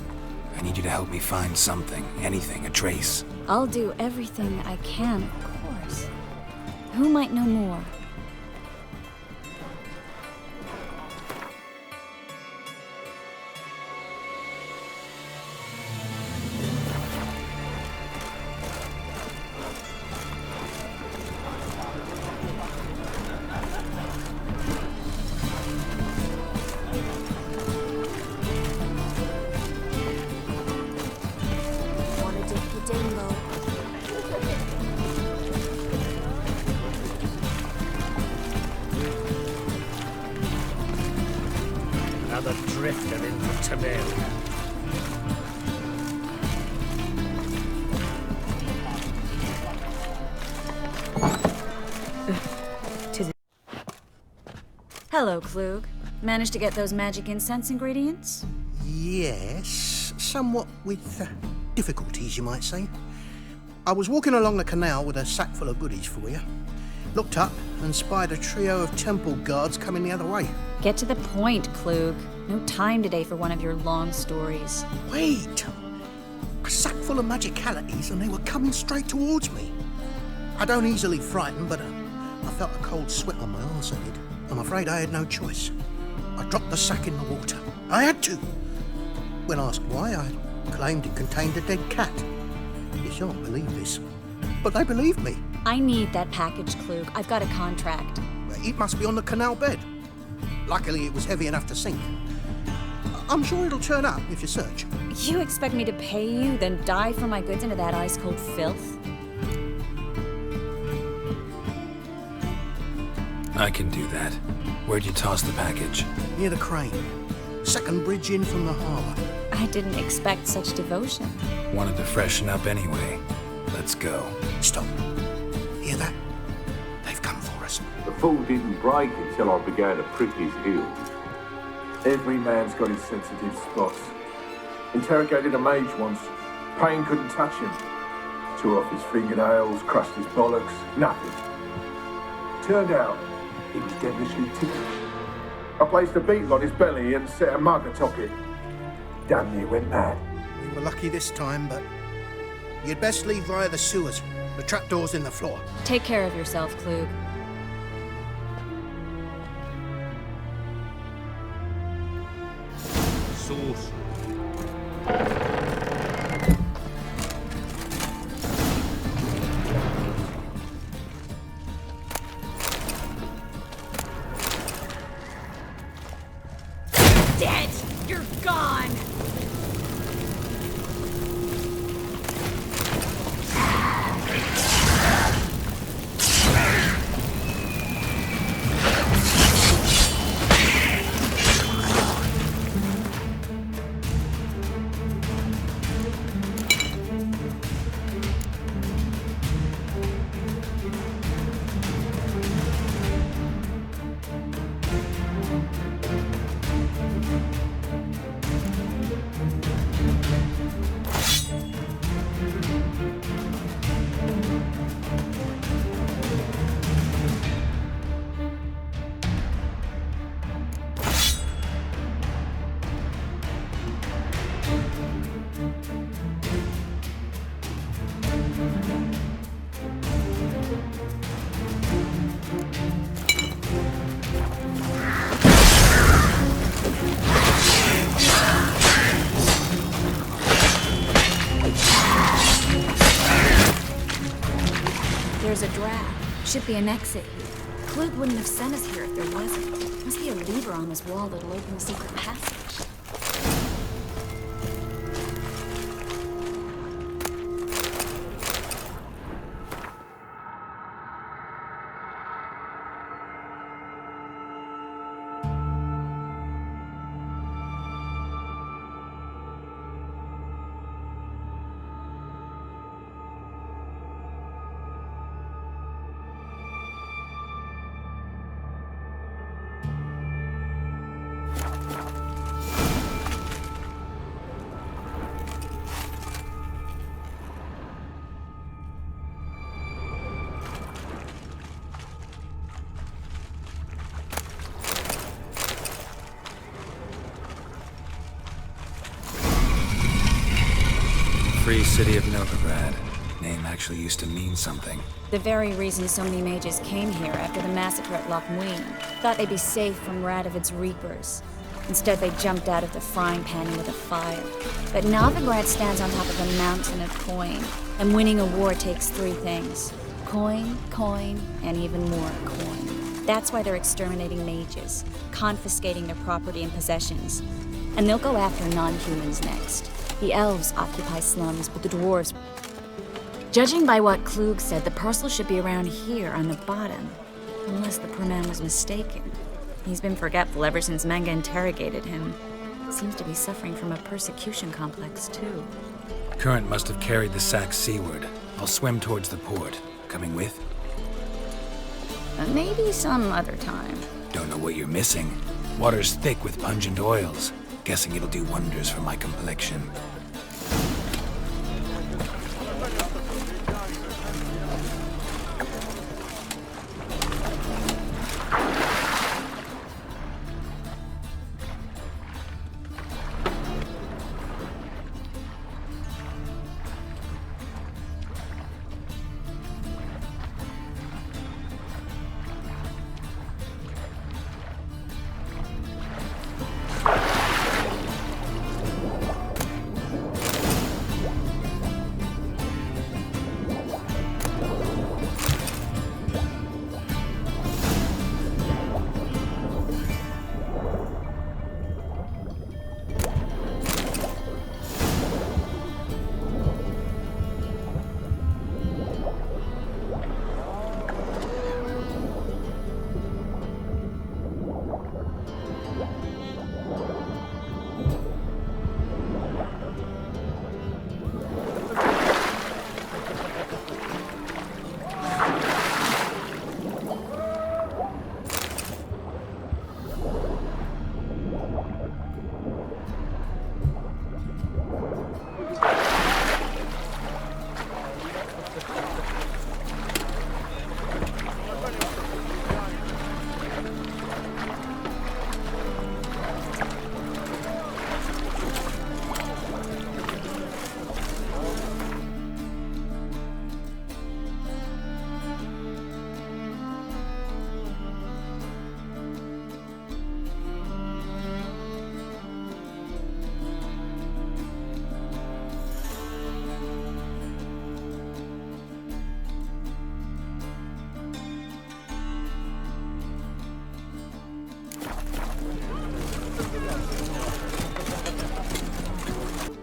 I need you to help me find something, anything, a trace. I'll do everything I can, of course. Who might know more? Another drifter in from Tiberium. Hello, Klug. Managed to get those magic incense ingredients? Yes, somewhat with difficulties, you might say. I was walking along the canal with a sack full of goodies for you. Looked up and spied a trio of temple guards coming the other way. Get to the point, Klug. No time today for one of your long stories. Wait! A sack full of magicalities and they were coming straight towards me. I don't easily frighten, but I felt a cold sweat on my arse, I did. I'm afraid I had no choice. I dropped the sack in the water. I had to. When asked why, I claimed it contained a dead cat. You shan't believe this, but they believed me. I need that package, Klug. I've got a contract. It must be on the canal bed. Luckily, it was heavy enough to sink. I'm sure it'll turn up if you search. You expect me to pay you, then dive for my goods into that ice-cold filth? I can do that. Where'd you toss the package? Near the crane. Second bridge in from the harbour. I didn't expect such devotion. Wanted to freshen up anyway. Let's go. Stop. Hear that? They've come for us. The fall didn't break until I began to prick his heels. Every man's got his sensitive spots. Interrogated a mage once. Pain couldn't touch him. Tore off his fingernails, crushed his bollocks, nothing. Turned out, he was devilishly ticklish. I placed a beetle on his belly and set a mug atop it. Damn near went mad. We were lucky this time, but you'd best leave via the sewers. The trapdoor's in the floor. Take care of yourself, Klug. Sauce. Dead! You're gone! There's a draft. Should be an exit here. Klug wouldn't have sent us here if there wasn't. Must be a lever on this wall that'll open the secret passage. free city of Novigrad. Name actually used to mean something. The very reason so many mages came here after the massacre at Loch Muin. Thought they'd be safe from Radovid's reapers. Instead, they jumped out of the frying pan into the fire. But Novigrad stands on top of a mountain of coin, and winning a war takes 3 things. Coin, coin, and even more coin. That's why they're exterminating mages, confiscating their property and possessions. And they'll go after non-humans next. The elves occupy slums, but the dwarves... Judging by what Klug said, the parcel should be around here on the bottom. Unless the poor man was mistaken. He's been forgetful ever since Manga interrogated him. Seems to be suffering from a persecution complex, too. Current must have carried the sack seaward. I'll swim towards the port. Coming with? Maybe some other time. Don't know what you're missing. Water's thick with pungent oils. Guessing it'll do wonders for my complexion.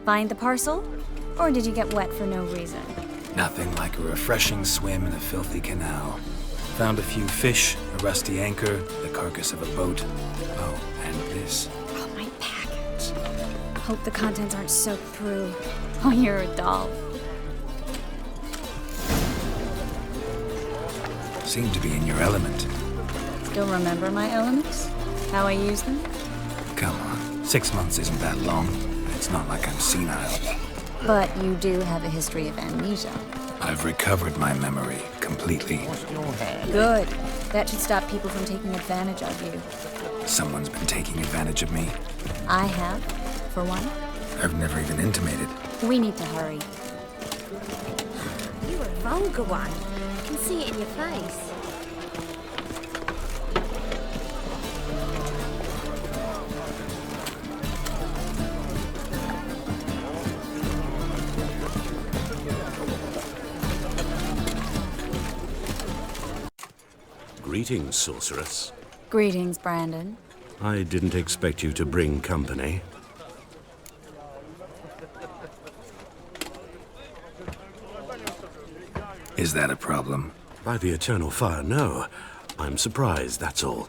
Find the parcel? Or did you get wet for no reason? Nothing like a refreshing swim in a filthy canal. Found a few fish, a rusty anchor, the carcass of a boat. Oh, and this. Oh, my package. Hope the contents aren't soaked through. Oh, you're a doll. Seem to be in your element. Still remember my elements? How I use them? Come on, 6 months isn't that long. It's not like I'm senile. But you do have a history of amnesia. I've recovered my memory completely. Good. That should stop people from taking advantage of you. Someone's been taking advantage of me. I have, for one. I've never even intimated. We need to hurry. You're a vulgar one. I can see it in your face. Greetings, sorceress. Greetings, Brandon. I didn't expect you to bring company. Is that a problem? By the eternal fire, no. I'm surprised, that's all.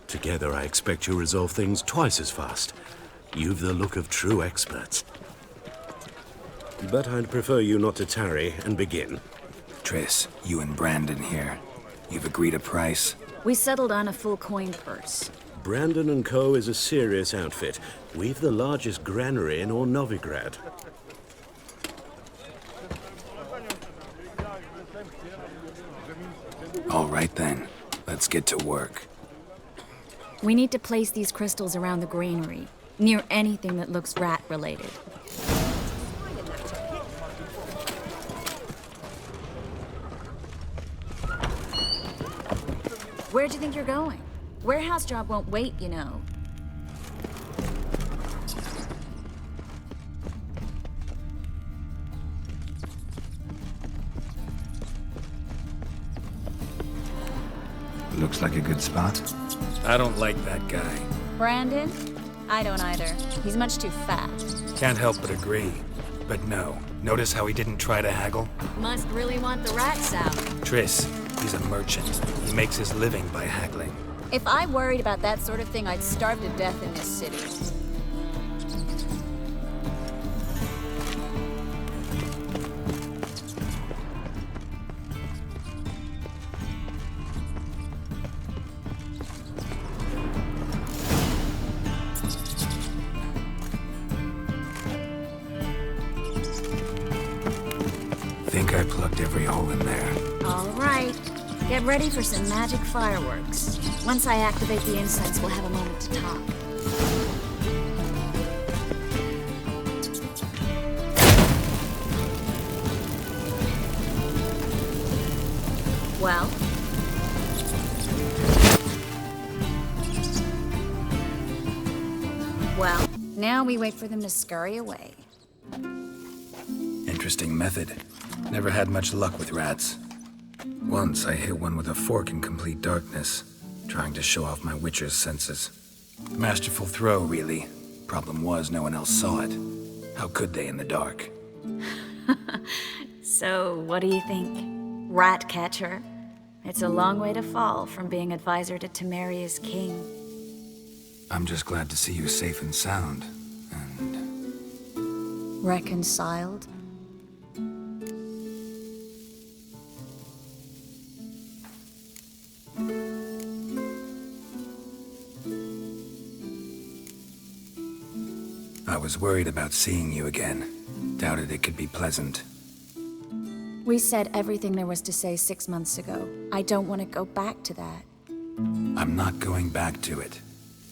Together, I expect you resolve things twice as fast. You've the look of true experts. But I'd prefer you not to tarry and begin. Triss, you and Brandon here. You've agreed a price? We settled on a full coin purse. Brandon & Co. is a serious outfit. We've the largest granary in all Novigrad. All right then, let's get to work. We need to place these crystals around the granary, near anything that looks rat-related. Where'd you think you're going? Warehouse job won't wait, you know. Looks like a good spot. I don't like that guy. Brandon? I don't either. He's much too fat. Can't help but agree. But no, notice how he didn't try to haggle? Must really want the rats out. Triss, he's a merchant. He makes his living by haggling. If I worried about that sort of thing, I'd starve to death in this city. Think I plugged every hole in there. All right. Get ready for some magic fireworks. Once I activate the incense, we'll have a moment to talk. Well? Well, now we wait for them to scurry away. Interesting method. Never had much luck with rats. Once I hit one with a fork in complete darkness, trying to show off my witcher's senses. Masterful throw, really. Problem was, no one else saw it. How could they in the dark? So, what do you think? Rat catcher? It's a long way to fall from being advisor to Temeria's king. I'm just glad to see you safe and sound. Reconciled? I was worried about seeing you again. Doubted it could be pleasant. We said everything there was to say 6 months ago. I don't want to go back to that. I'm not going back to it.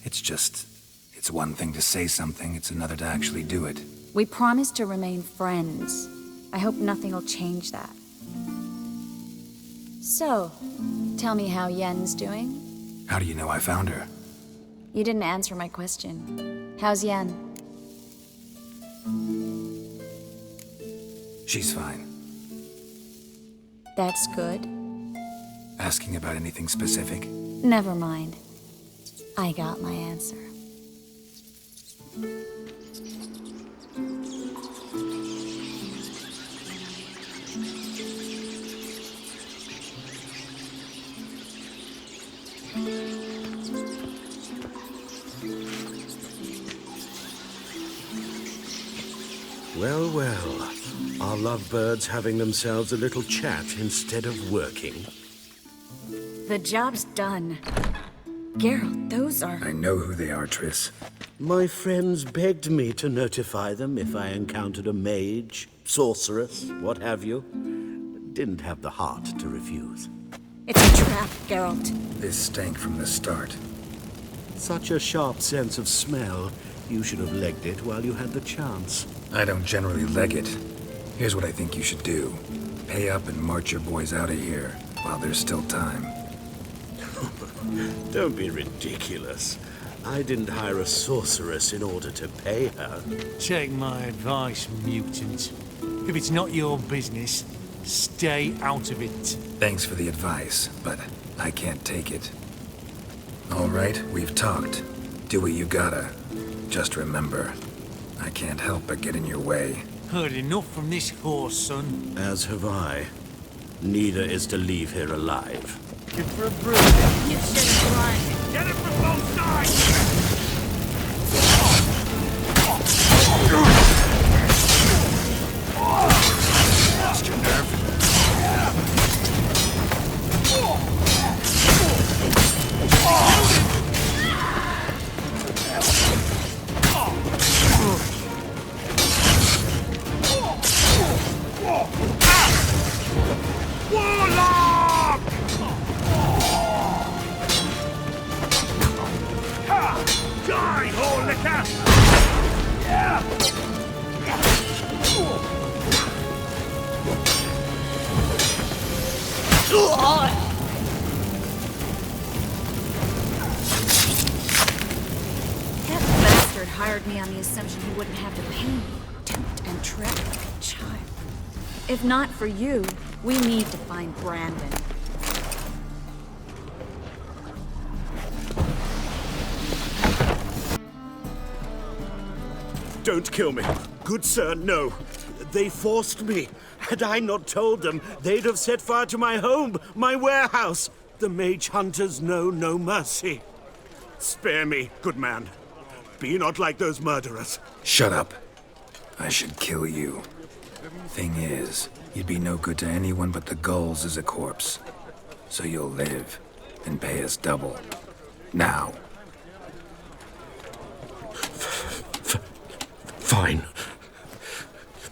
It's one thing to say something, it's another to actually do it. We promised to remain friends. I hope nothing will change that. So, tell me how Yen's doing? How do you know I found her? You didn't answer my question. How's Yen? She's fine. That's good. Asking about anything specific? Never mind. I got my answer. Well, well. Our lovebirds having themselves a little chat instead of working. The job's done. Geralt, those are... I know who they are, Triss. My friends begged me to notify them if I encountered a mage, sorceress, what have you. Didn't have the heart to refuse. It's a trap, Geralt. This stank from the start. Such a sharp sense of smell. You should have legged it while you had the chance. I don't generally leg it. Here's what I think you should do. Pay up and march your boys out of here while there's still time. Don't be ridiculous. I didn't hire a sorceress in order to pay her. Take my advice, mutant. If it's not your business, stay out of it. Thanks for the advice, but I can't take it. All right, we've talked. Do what you gotta. Just remember, I can't help but get in your way. Heard enough from this horse, son. As have I. Neither is to leave here alive. Get for a brew. You shouldn't run. Get it from both sides! Lost your nerve? Warlock! hired me on the assumption he wouldn't have to pay me, tempt and trap like a child. If not for you, we need to find Brandon. Don't kill me. Good sir, no. They forced me. Had I not told them, they'd have set fire to my home, my warehouse. The mage hunters know no mercy. Spare me, good man. Be not like those murderers. Shut up. I should kill you. Thing is, you'd be no good to anyone but the gulls as a corpse. So you'll live and pay us double. Now. Fine.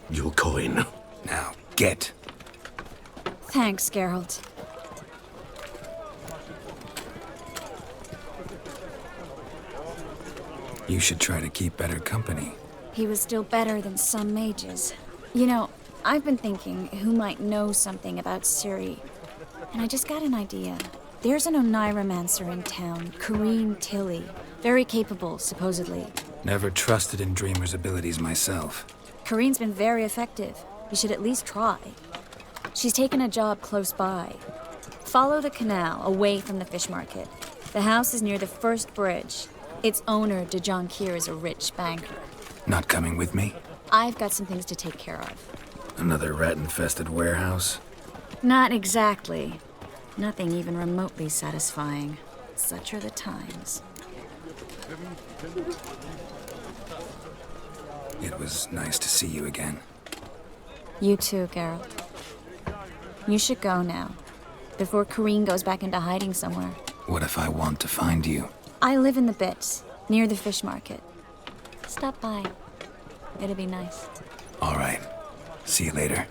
Your coin. Now, get. Thanks, Geralt. You should try to keep better company. He was still better than some mages. You know, I've been thinking who might know something about Ciri. And I just got an idea. There's an Oneiromancer in town, Corrine Tilly. Very capable, supposedly. Never trusted in Dreamer's abilities myself. Corrine's been very effective. You should at least try. She's taken a job close by. Follow the canal, away from the fish market. The house is near the first bridge. Its owner, De Jonquier, is a rich banker. Not coming with me? I've got some things to take care of. Another rat-infested warehouse? Not exactly. Nothing even remotely satisfying. Such are the times. It was nice to see you again. You too, Geralt. You should go now, before Corrine goes back into hiding somewhere. What if I want to find you? I live in the Bits, near the fish market. Stop by. It'll be nice. All right. See you later.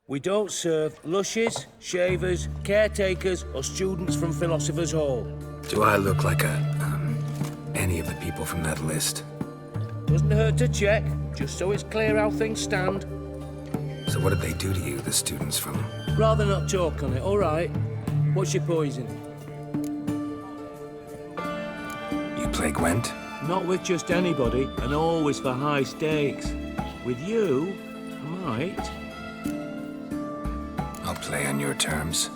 We don't serve lushes, shavers, caretakers, or students from Philosopher's Hall. Do I look like any of the people from that list? Doesn't hurt to check, just so it's clear how things stand. So what did they do to you, the students from... Rather not talk on it, all right? What's your poison? You play Gwent? Not with just anybody, and always for high stakes. With you, I might. I'll play on your terms.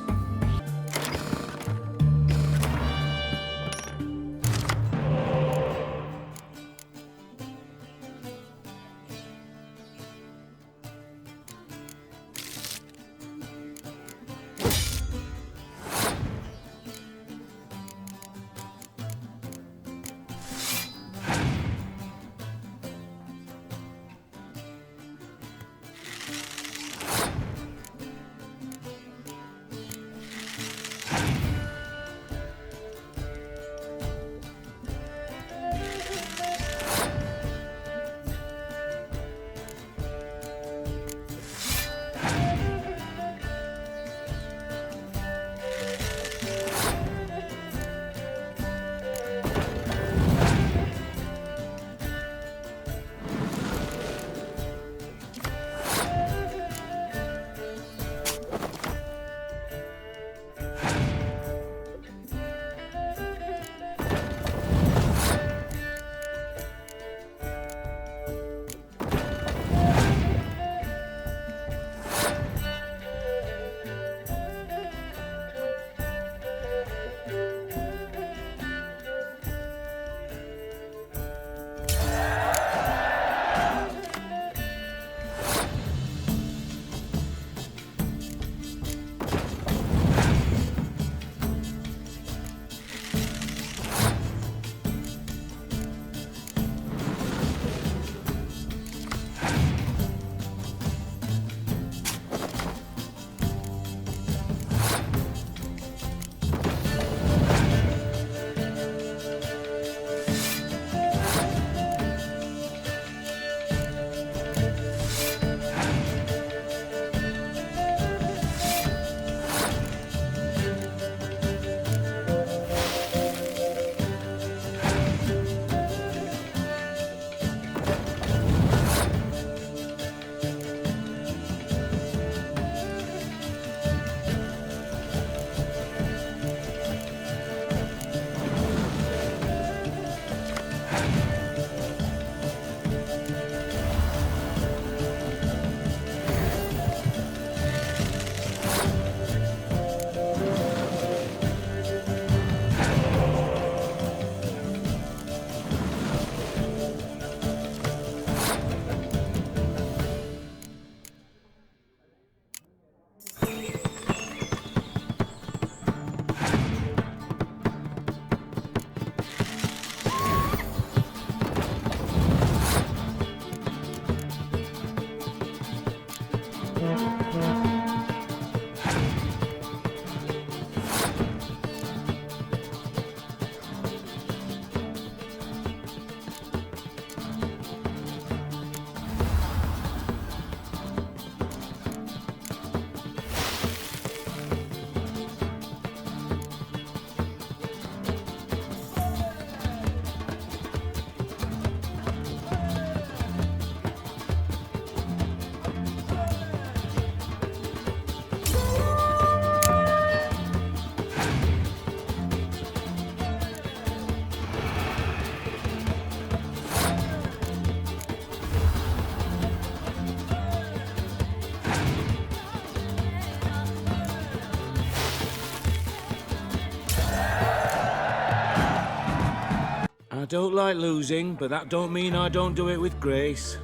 I don't like losing, but that don't mean I don't do it with grace.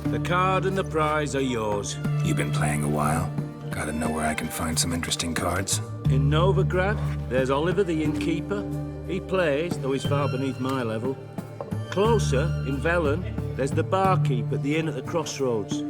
The card and the prize are yours. You've been playing a while? Gotta know where I can find some interesting cards. In Novigrad, there's Oliver the innkeeper. He plays, though he's far beneath my level. Closer, in Velen, there's the barkeep at the inn at the crossroads.